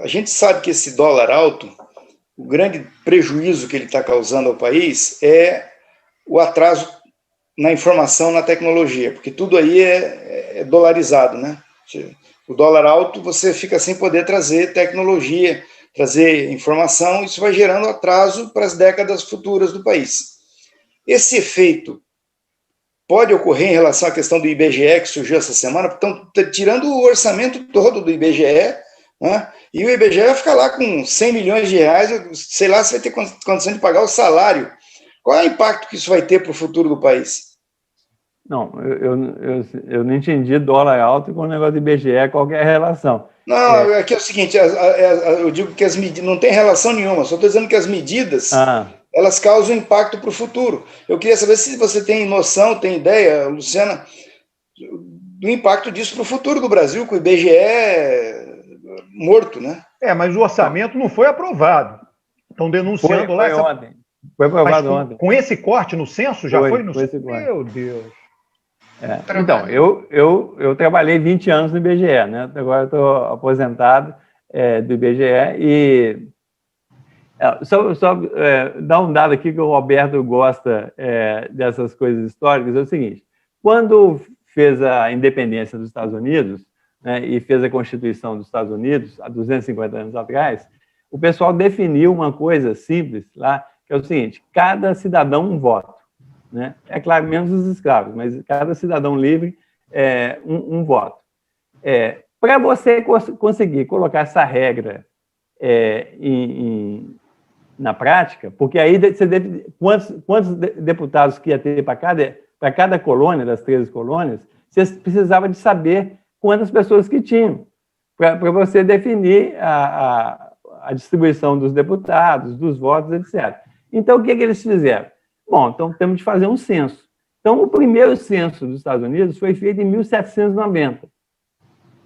A gente sabe que esse dólar alto, o grande prejuízo que ele está causando ao país é o atraso na informação, na tecnologia, porque tudo aí é dolarizado, né? O dólar alto, você fica sem poder trazer tecnologia, trazer informação, isso vai gerando atraso para as décadas futuras do país. Esse efeito pode ocorrer em relação à questão do IBGE, que surgiu essa semana, estão tirando o orçamento todo do IBGE, né? E o IBGE vai ficar lá com 100 milhões de reais, sei lá se vai ter condição de pagar o salário. Qual é o impacto que isso vai ter para o futuro do país? Não, eu não entendi dólar alto com o negócio do IBGE, qualquer relação. Não, aqui é o seguinte, eu digo que as medidas não tem relação nenhuma, só estou dizendo que as medidas, elas causam impacto para o futuro. Eu queria saber se você tem noção, tem ideia, Luciana, do impacto disso para o futuro do Brasil, com o IBGE morto, né? Mas o orçamento não foi aprovado. Estão denunciando lá. Foi aprovado ontem. Com esse corte no censo, já foi no censo? Meu Deus. Então, eu trabalhei 20 anos no IBGE, né? Agora estou aposentado do IBGE e só dar um dado aqui que o Roberto gosta dessas coisas históricas, é o seguinte, quando fez a independência dos Estados Unidos, né, e fez a Constituição dos Estados Unidos, há 250 anos atrás, o pessoal definiu uma coisa simples lá, que é o seguinte, cada cidadão um voto. Né? É claro, menos os escravos, mas cada cidadão livre um voto. Para você conseguir colocar essa regra na prática, porque aí você deve, quantos deputados que ia ter para cada colônia, das 13 colônias, você precisava de saber quantas pessoas que tinham, para você definir a distribuição dos deputados, dos votos, etc. Então, o que eles fizeram? Bom, então temos de fazer um censo. Então, o primeiro censo dos Estados Unidos foi feito em 1790.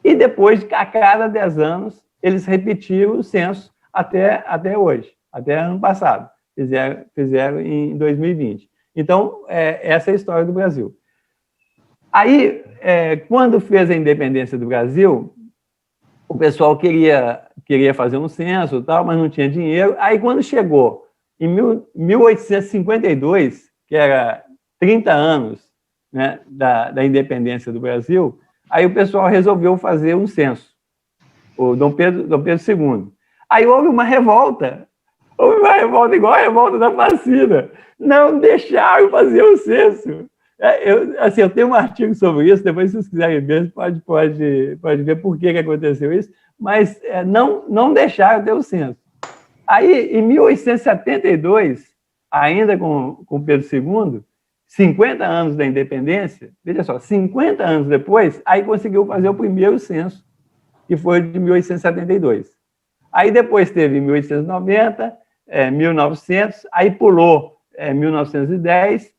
E depois, a cada 10 anos, eles repetiram o censo até hoje, até ano passado. Fizeram em 2020. Então, essa é a história do Brasil. Aí, quando fez a independência do Brasil, o pessoal queria fazer um censo, tal, mas não tinha dinheiro. Aí, quando chegou em 1852, que era 30 anos, né, da independência do Brasil, aí o pessoal resolveu fazer um censo, o Dom Pedro II. Aí houve uma revolta igual a revolta da Facina. Não deixaram fazer o censo. Eu tenho um artigo sobre isso, depois se vocês quiserem ver, pode ver por que aconteceu isso, mas não deixaram ter o censo. Aí, em 1872, ainda com Pedro II, 50 anos da independência, veja só, 50 anos depois, aí conseguiu fazer o primeiro censo, que foi de 1872. Aí depois teve 1890, 1900, aí pulou 1910,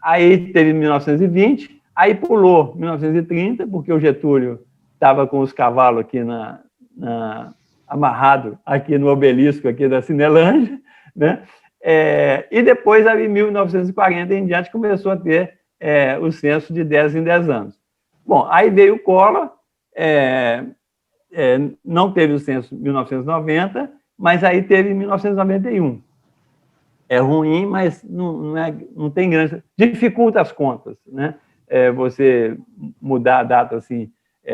aí teve 1920, Aí pulou 1930, porque o Getúlio estava com os cavalos aqui amarrado aqui no obelisco aqui da Cinelândia, né? E depois, em 1940 em diante, começou a ter o censo de 10 em 10 anos. Bom, aí veio o Collor, não teve o censo em 1990, mas aí teve em 1991. É ruim, mas não tem grande... Dificulta as contas, né? Você mudar a data assim,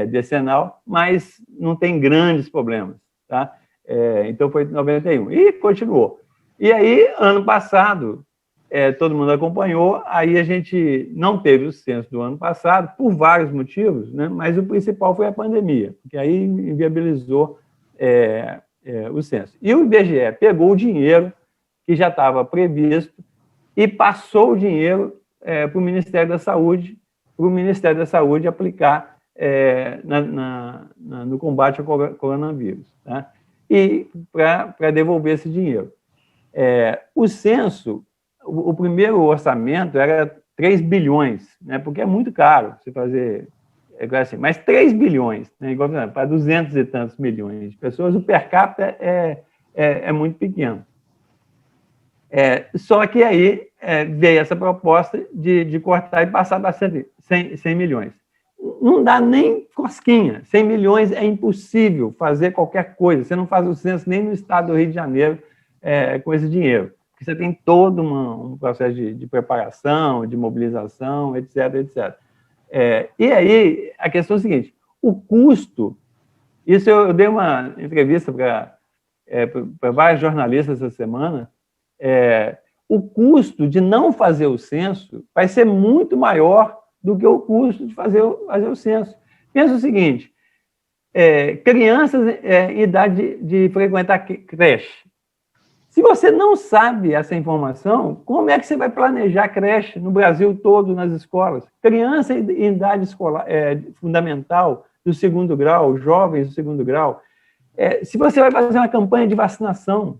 decenal, mas não tem grandes problemas, tá? Então foi em 91. E continuou. E aí, ano passado, todo mundo acompanhou, aí a gente não teve o censo do ano passado, por vários motivos, né? Mas o principal foi a pandemia, porque aí inviabilizou o censo. E o IBGE pegou o dinheiro que já estava previsto e passou o dinheiro para o Ministério da Saúde, aplicar no combate ao coronavírus, tá? E para devolver esse dinheiro. O censo, o primeiro orçamento era 3 bilhões, né? Porque é muito caro você fazer, assim, mas 3 bilhões, né? Igual para 200 e tantos milhões de pessoas, o per capita é muito pequeno. Só que aí veio essa proposta de cortar e passar para 100 milhões. Não dá nem cosquinha. 100 milhões é impossível fazer qualquer coisa. Você não faz o censo nem no estado do Rio de Janeiro com esse dinheiro. Porque você tem todo um processo de preparação, de mobilização, etc, etc. E aí, a questão é a seguinte, o custo... Isso eu dei uma entrevista para vários jornalistas essa semana. O custo de não fazer o censo vai ser muito maior do que o custo de fazer o censo. Pensa o seguinte, crianças em idade de frequentar creche. Se você não sabe essa informação, como é que você vai planejar creche no Brasil todo, nas escolas? Criança em idade escolar, fundamental, do 2º grau, jovens do 2º grau. Se você vai fazer uma campanha de vacinação,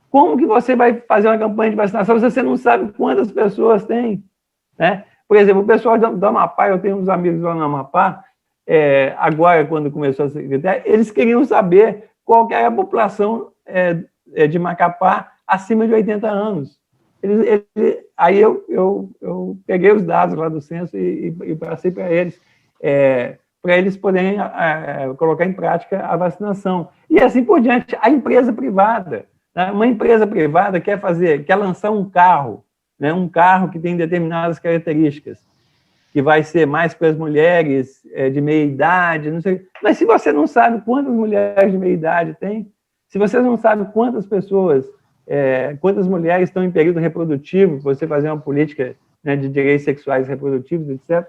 como que você vai fazer uma campanha de vacinação se você não sabe quantas pessoas tem, né? Por exemplo, o pessoal do Amapá, eu tenho uns amigos lá no Amapá, agora, quando começou a secretaria, eles queriam saber qual que era a população de Macapá acima de 80 anos. Aí eu peguei os dados lá do censo e passei para eles poderem colocar em prática a vacinação. E assim por diante. A empresa privada, né? Uma empresa privada quer lançar um carro, né? Um carro que tem determinadas características, que vai ser mais para as mulheres de meia idade, não sei. Mas se você não sabe quantas mulheres de meia idade tem, se você não sabe quantas pessoas, quantas mulheres estão em período reprodutivo, você fazer uma política, né, de direitos sexuais e reprodutivos, etc.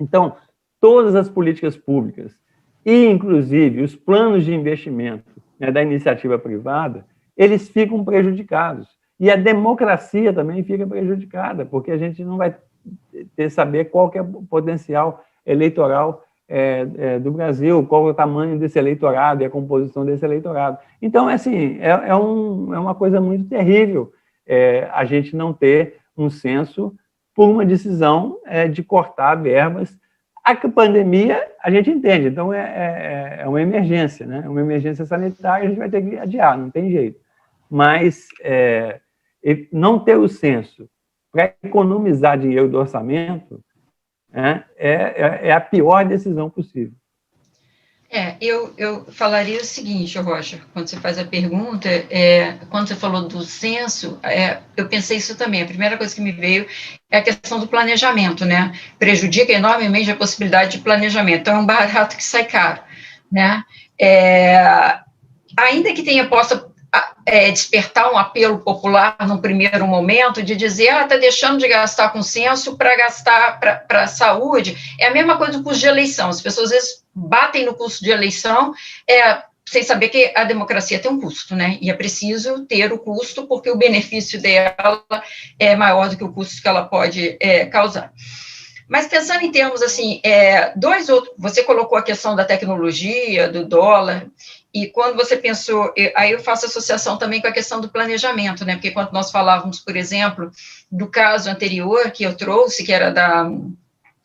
Então, todas as políticas públicas, e inclusive os planos de investimento, né, da iniciativa privada, eles ficam prejudicados. E a democracia também fica prejudicada, porque a gente não vai saber qual que é o potencial eleitoral do Brasil, qual é o tamanho desse eleitorado e a composição desse eleitorado. Então, assim, é uma coisa muito terrível a gente não ter um censo por uma decisão de cortar verbas. A pandemia, a gente entende, então é uma emergência, né? Uma emergência sanitária, a gente vai ter que adiar, não tem jeito. Mas não ter o censo para economizar dinheiro do orçamento é a pior decisão possível. Eu falaria o seguinte, Rocha, quando você faz a pergunta, quando você falou do censo, eu pensei isso também. A primeira coisa que me veio é a questão do planejamento, né? Prejudica enormemente a possibilidade de planejamento. Então, é um barato que sai caro, né? Ainda que possa despertar um apelo popular no primeiro momento, de dizer, está deixando de gastar com censo para gastar para a saúde, é a mesma coisa do custo de eleição. As pessoas, às vezes, batem no custo de eleição, sem saber que a democracia tem um custo, né? E é preciso ter o custo, porque o benefício dela é maior do que o custo que ela pode causar. Mas pensando em termos, assim, você colocou a questão da tecnologia, do dólar, e quando você pensou, aí eu faço associação também com a questão do planejamento, né? Porque quando nós falávamos, por exemplo, do caso anterior que eu trouxe, que era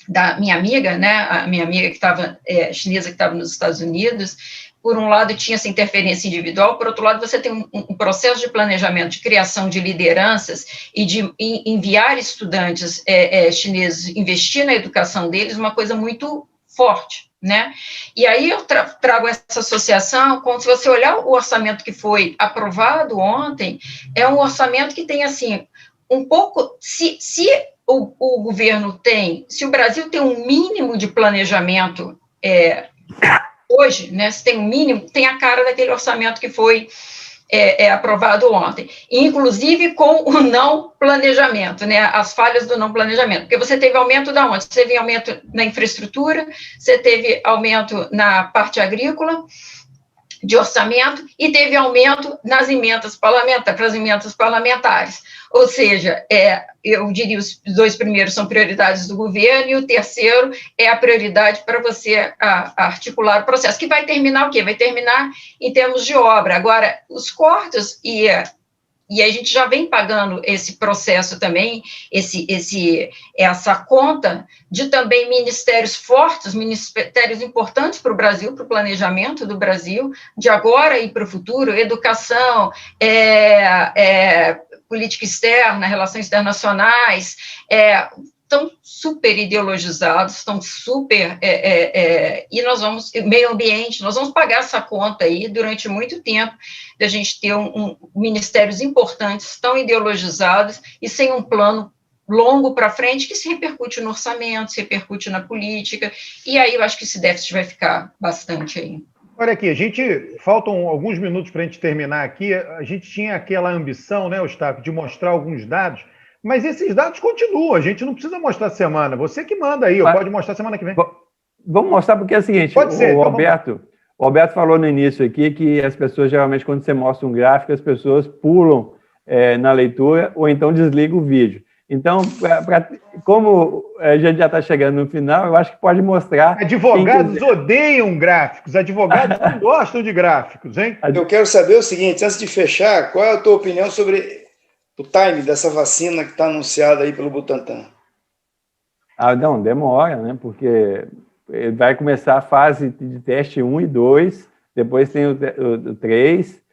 da minha amiga, né, a minha amiga que estava, chinesa, que estava nos Estados Unidos. Por um lado, tinha essa interferência individual, por outro lado, você tem um processo de planejamento, de criação de lideranças e de enviar estudantes chineses, investir na educação deles, uma coisa muito forte, né? E aí eu trago essa associação, como se você olhar o orçamento que foi aprovado ontem, é um orçamento que tem, assim, um pouco, se o governo tem, se o Brasil tem um mínimo de planejamento hoje, né, se tem um mínimo, tem a cara daquele orçamento que foi aprovado ontem, inclusive com o não planejamento, né, as falhas do não planejamento, porque você teve aumento da onde? Você teve aumento na infraestrutura, você teve aumento na parte agrícola, de orçamento, e teve aumento nas emendas parlamentares. Ou seja, eu diria os 2 primeiros são prioridades do governo, e o terceiro é a prioridade para você articular o processo, que vai terminar o quê? Vai terminar em termos de obra. Agora, os cortes, e a gente já vem pagando esse processo também, essa conta de também ministérios fortes, ministérios importantes para o Brasil, para o planejamento do Brasil, de agora e para o futuro, educação, política externa, relações internacionais, estão super ideologizados, estão super, e nós vamos, meio ambiente, nós vamos pagar essa conta aí durante muito tempo, de a gente ter ministérios importantes, tão ideologizados, e sem um plano longo para frente, que se repercute no orçamento, se repercute na política, e aí eu acho que esse déficit vai ficar bastante aí. Olha aqui, faltam alguns minutos para a gente terminar aqui, a gente tinha aquela ambição, né, Eustáquio, de mostrar alguns dados, mas esses dados continuam, a gente não precisa mostrar semana, você que manda aí, pode mostrar semana que vem. Vamos mostrar porque é o seguinte, pode ser, o Alberto falou no início aqui que as pessoas, geralmente, quando você mostra um gráfico, as pessoas pulam na leitura ou então desligam o vídeo. Então, como a gente já está chegando no final, eu acho que pode mostrar... Advogados odeiam gráficos, advogados não gostam de gráficos, hein? Eu quero saber o seguinte, antes de fechar, qual é a tua opinião sobre o time dessa vacina que está anunciada aí pelo Butantan? Não, demora, né? Porque vai começar a fase de teste 1 e 2, depois tem o 3...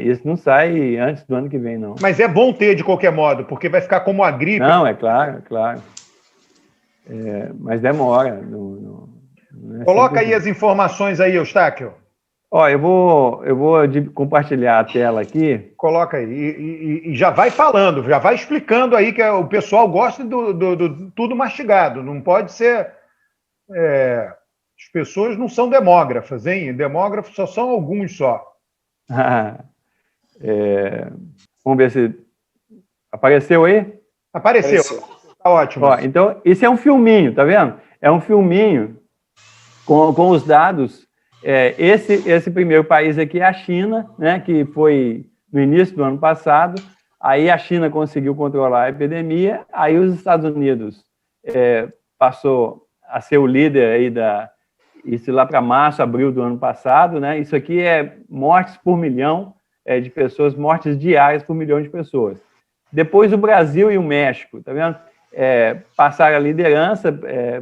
isso não sai antes do ano que vem, não. Mas é bom ter, de qualquer modo, porque vai ficar como a gripe. Não, é claro. Mas demora. Coloca aí as informações aí, Eustáquio. Eu vou compartilhar a tela aqui. Coloca aí. E já vai falando, já vai explicando aí, que o pessoal gosta do tudo mastigado. Não pode ser... as pessoas não são demógrafas, hein? Demógrafos só são alguns só. Vamos ver se apareceu aí? Apareceu. Tá ótimo. Então, isso é um filminho, tá vendo? É um filminho com os dados. Esse primeiro país aqui é a China, né, que foi no início do ano passado. Aí a China conseguiu controlar a epidemia. Aí os Estados Unidos passou a ser o líder aí isso lá para março, abril do ano passado, né? Isso aqui é mortes por milhão de pessoas, mortes diárias por milhão de pessoas. Depois o Brasil e o México, tá vendo? Passaram a liderança,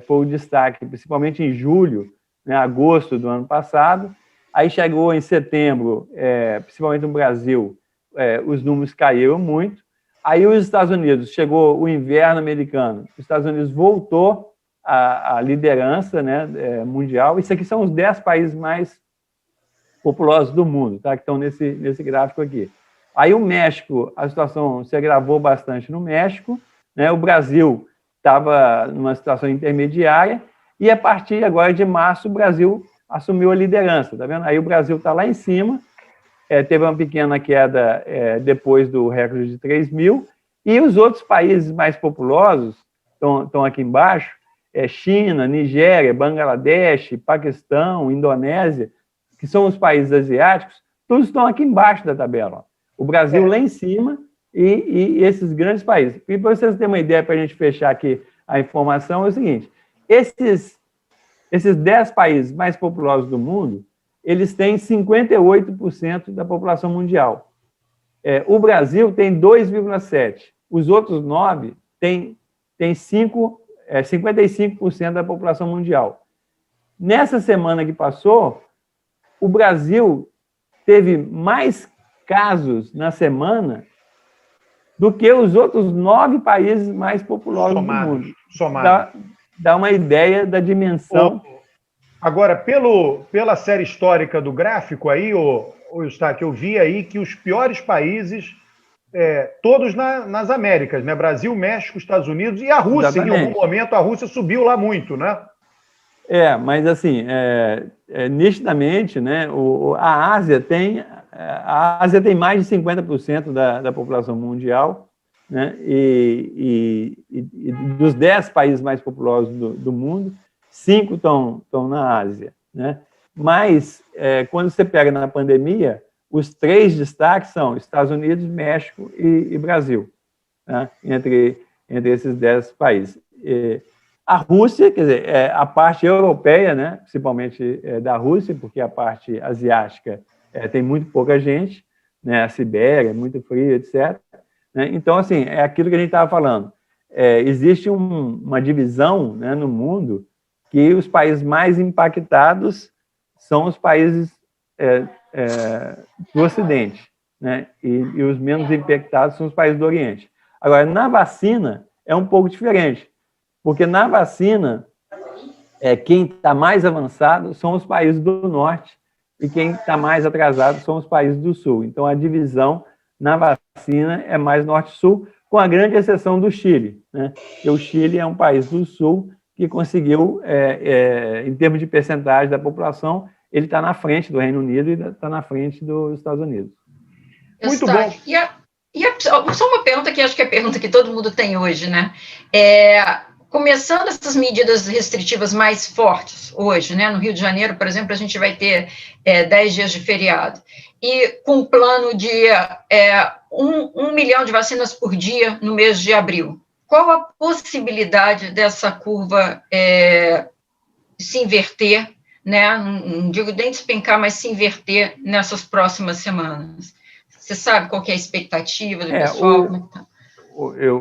foi o destaque, principalmente em julho, né, agosto do ano passado. Aí chegou em setembro, principalmente no Brasil, os números caíram muito. Aí os Estados Unidos, chegou o inverno americano, os Estados Unidos voltou a liderança, né, mundial. Isso aqui são os 10 países mais populosos do mundo, tá, que estão nesse gráfico aqui. Aí o México, a situação se agravou bastante no México, né, o Brasil estava numa situação intermediária, e a partir agora de março o Brasil assumiu a liderança, tá vendo? Aí o Brasil está lá em cima, teve uma pequena queda depois do recorde de 3 mil, e os outros países mais populosos estão aqui embaixo, China, Nigéria, Bangladesh, Paquistão, Indonésia, que são os países asiáticos, todos estão aqui embaixo da tabela. O Brasil lá em cima e esses grandes países. E para vocês terem uma ideia, para a gente fechar aqui a informação, é o seguinte, esses 10 países mais populosos do mundo, eles têm 58% da população mundial. O Brasil tem 2,7%. Os outros 9 têm 5 é 55% da população mundial. Nessa semana que passou, o Brasil teve mais casos na semana do que os outros 9 países mais populosos do mundo. Dá uma ideia da dimensão. Agora, pela série histórica do gráfico aí, o Eustáquio, eu vi aí que os piores países, todos nas Américas, né? Brasil, México, Estados Unidos e a Rússia. Exatamente. Em algum momento, a Rússia subiu lá muito, né? Mas assim, nitidamente, né, a Ásia tem mais de 50% da população mundial, né, e dos 10 países mais populosos do mundo, 5 estão na Ásia, né? Mas, quando você pega na pandemia, os 3 destaques são Estados Unidos, México e Brasil, né, entre esses 10 países. A Rússia, quer dizer, a parte europeia, né, principalmente da Rússia, porque a parte asiática tem muito pouca gente, né, a Sibéria, muito frio, etc. Né? Então, assim, é aquilo que a gente estava falando. Existe uma divisão, né, no mundo que os países mais impactados são os países do Ocidente, né, e os menos impactados são os países do Oriente. Agora, na vacina, é um pouco diferente. Porque na vacina, quem está mais avançado são os países do norte e quem está mais atrasado são os países do sul. Então, a divisão na vacina é mais norte-sul, com a grande exceção do Chile, né? Porque o Chile é um país do sul que conseguiu, em termos de percentagem da população, ele está na frente do Reino Unido e está na frente dos Estados Unidos. Muito bom. Só uma pergunta que acho que é a pergunta que todo mundo tem hoje, né? Começando essas medidas restritivas mais fortes hoje, né? No Rio de Janeiro, por exemplo, a gente vai ter 10 dias de feriado. E com um plano de 1 milhão de vacinas por dia no mês de abril. Qual a possibilidade dessa curva se inverter, né? Não digo nem despencar, mas se inverter nessas próximas semanas? Você sabe qual que é a expectativa do pessoal?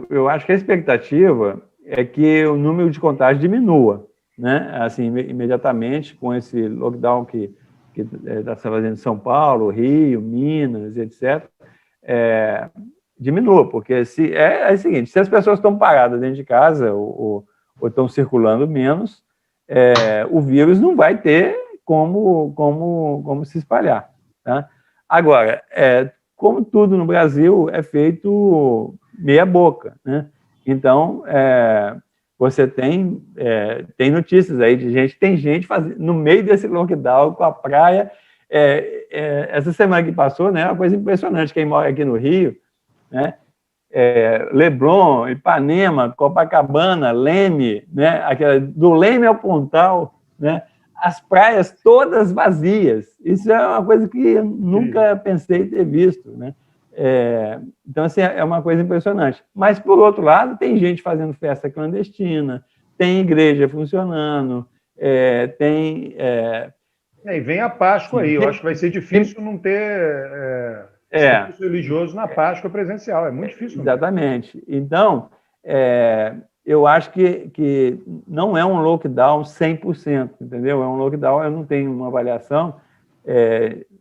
Eu acho que a expectativa é que o número de contágios diminua, né? Assim, imediatamente com esse lockdown que está se fazendo em São Paulo, Rio, Minas, etc., diminua, porque é o seguinte, se as pessoas estão paradas dentro de casa ou estão circulando menos, o vírus não vai ter como se espalhar, tá? Agora, como tudo no Brasil é feito meia boca, né? Então, você tem notícias aí de gente, tem gente fazendo, no meio desse lockdown, com a praia. Essa semana que passou, né, é uma coisa impressionante. Quem mora aqui no Rio, né, Leblon, Ipanema, Copacabana, Leme, né, do Leme ao Pontal, né, as praias todas vazias. Isso é uma coisa que eu nunca pensei ter visto, né? Então, assim, é uma coisa impressionante. Mas, por outro lado, tem gente fazendo festa clandestina, tem igreja funcionando, e vem a Páscoa aí. Eu acho que vai ser difícil não ter serviço religioso na Páscoa presencial. É muito difícil. Exatamente. Então, eu acho que não é um lockdown 100%, entendeu? É um lockdown, eu não tenho uma avaliação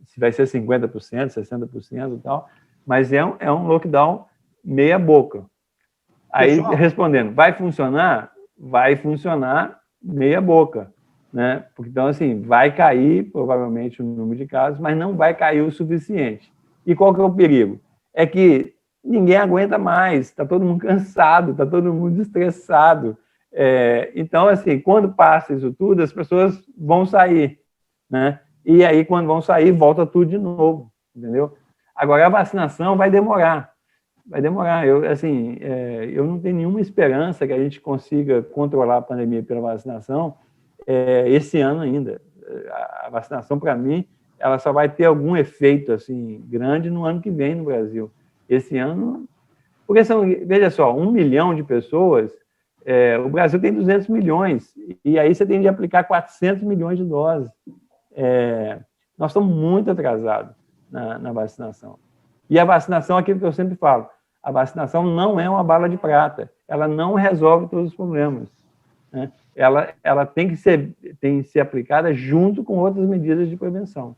se vai ser 50%, 60% e tal, mas é um lockdown meia boca. Aí, pessoal, respondendo, vai funcionar? Vai funcionar meia boca, né? Porque, então, assim, vai cair, provavelmente, o número de casos, mas não vai cair o suficiente. E qual que é o perigo? É que ninguém aguenta mais, está todo mundo cansado, está todo mundo estressado. Então, assim, quando passa isso tudo, as pessoas vão sair, né? E aí, quando vão sair, volta tudo de novo, entendeu? Agora, a vacinação vai demorar. Vai demorar. Eu não tenho nenhuma esperança que a gente consiga controlar a pandemia pela vacinação esse ano ainda. A vacinação, para mim, ela só vai ter algum efeito assim, grande no ano que vem no Brasil. Esse ano... Porque, veja só, 1 milhão de pessoas, o Brasil tem 200 milhões, e aí você tem de aplicar 400 milhões de doses. Nós estamos muito atrasados na vacinação. E a vacinação, aquilo que eu sempre falo, a vacinação não é uma bala de prata, ela não resolve todos os problemas. né, ela tem que ser aplicada junto com outras medidas de prevenção.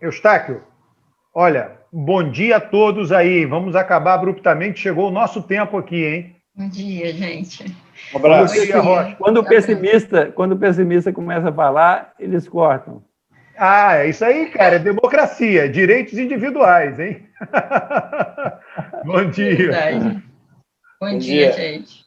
Eustáquio, olha, bom dia a todos aí. Vamos acabar abruptamente. Chegou o nosso tempo aqui, hein? Bom dia, gente. Um abraço. Bom dia, Rocha. Quando o pessimista começa a falar, eles cortam. Ah, é isso aí, cara. É democracia. Direitos individuais, hein? Bom dia. Verdade. Bom dia, gente.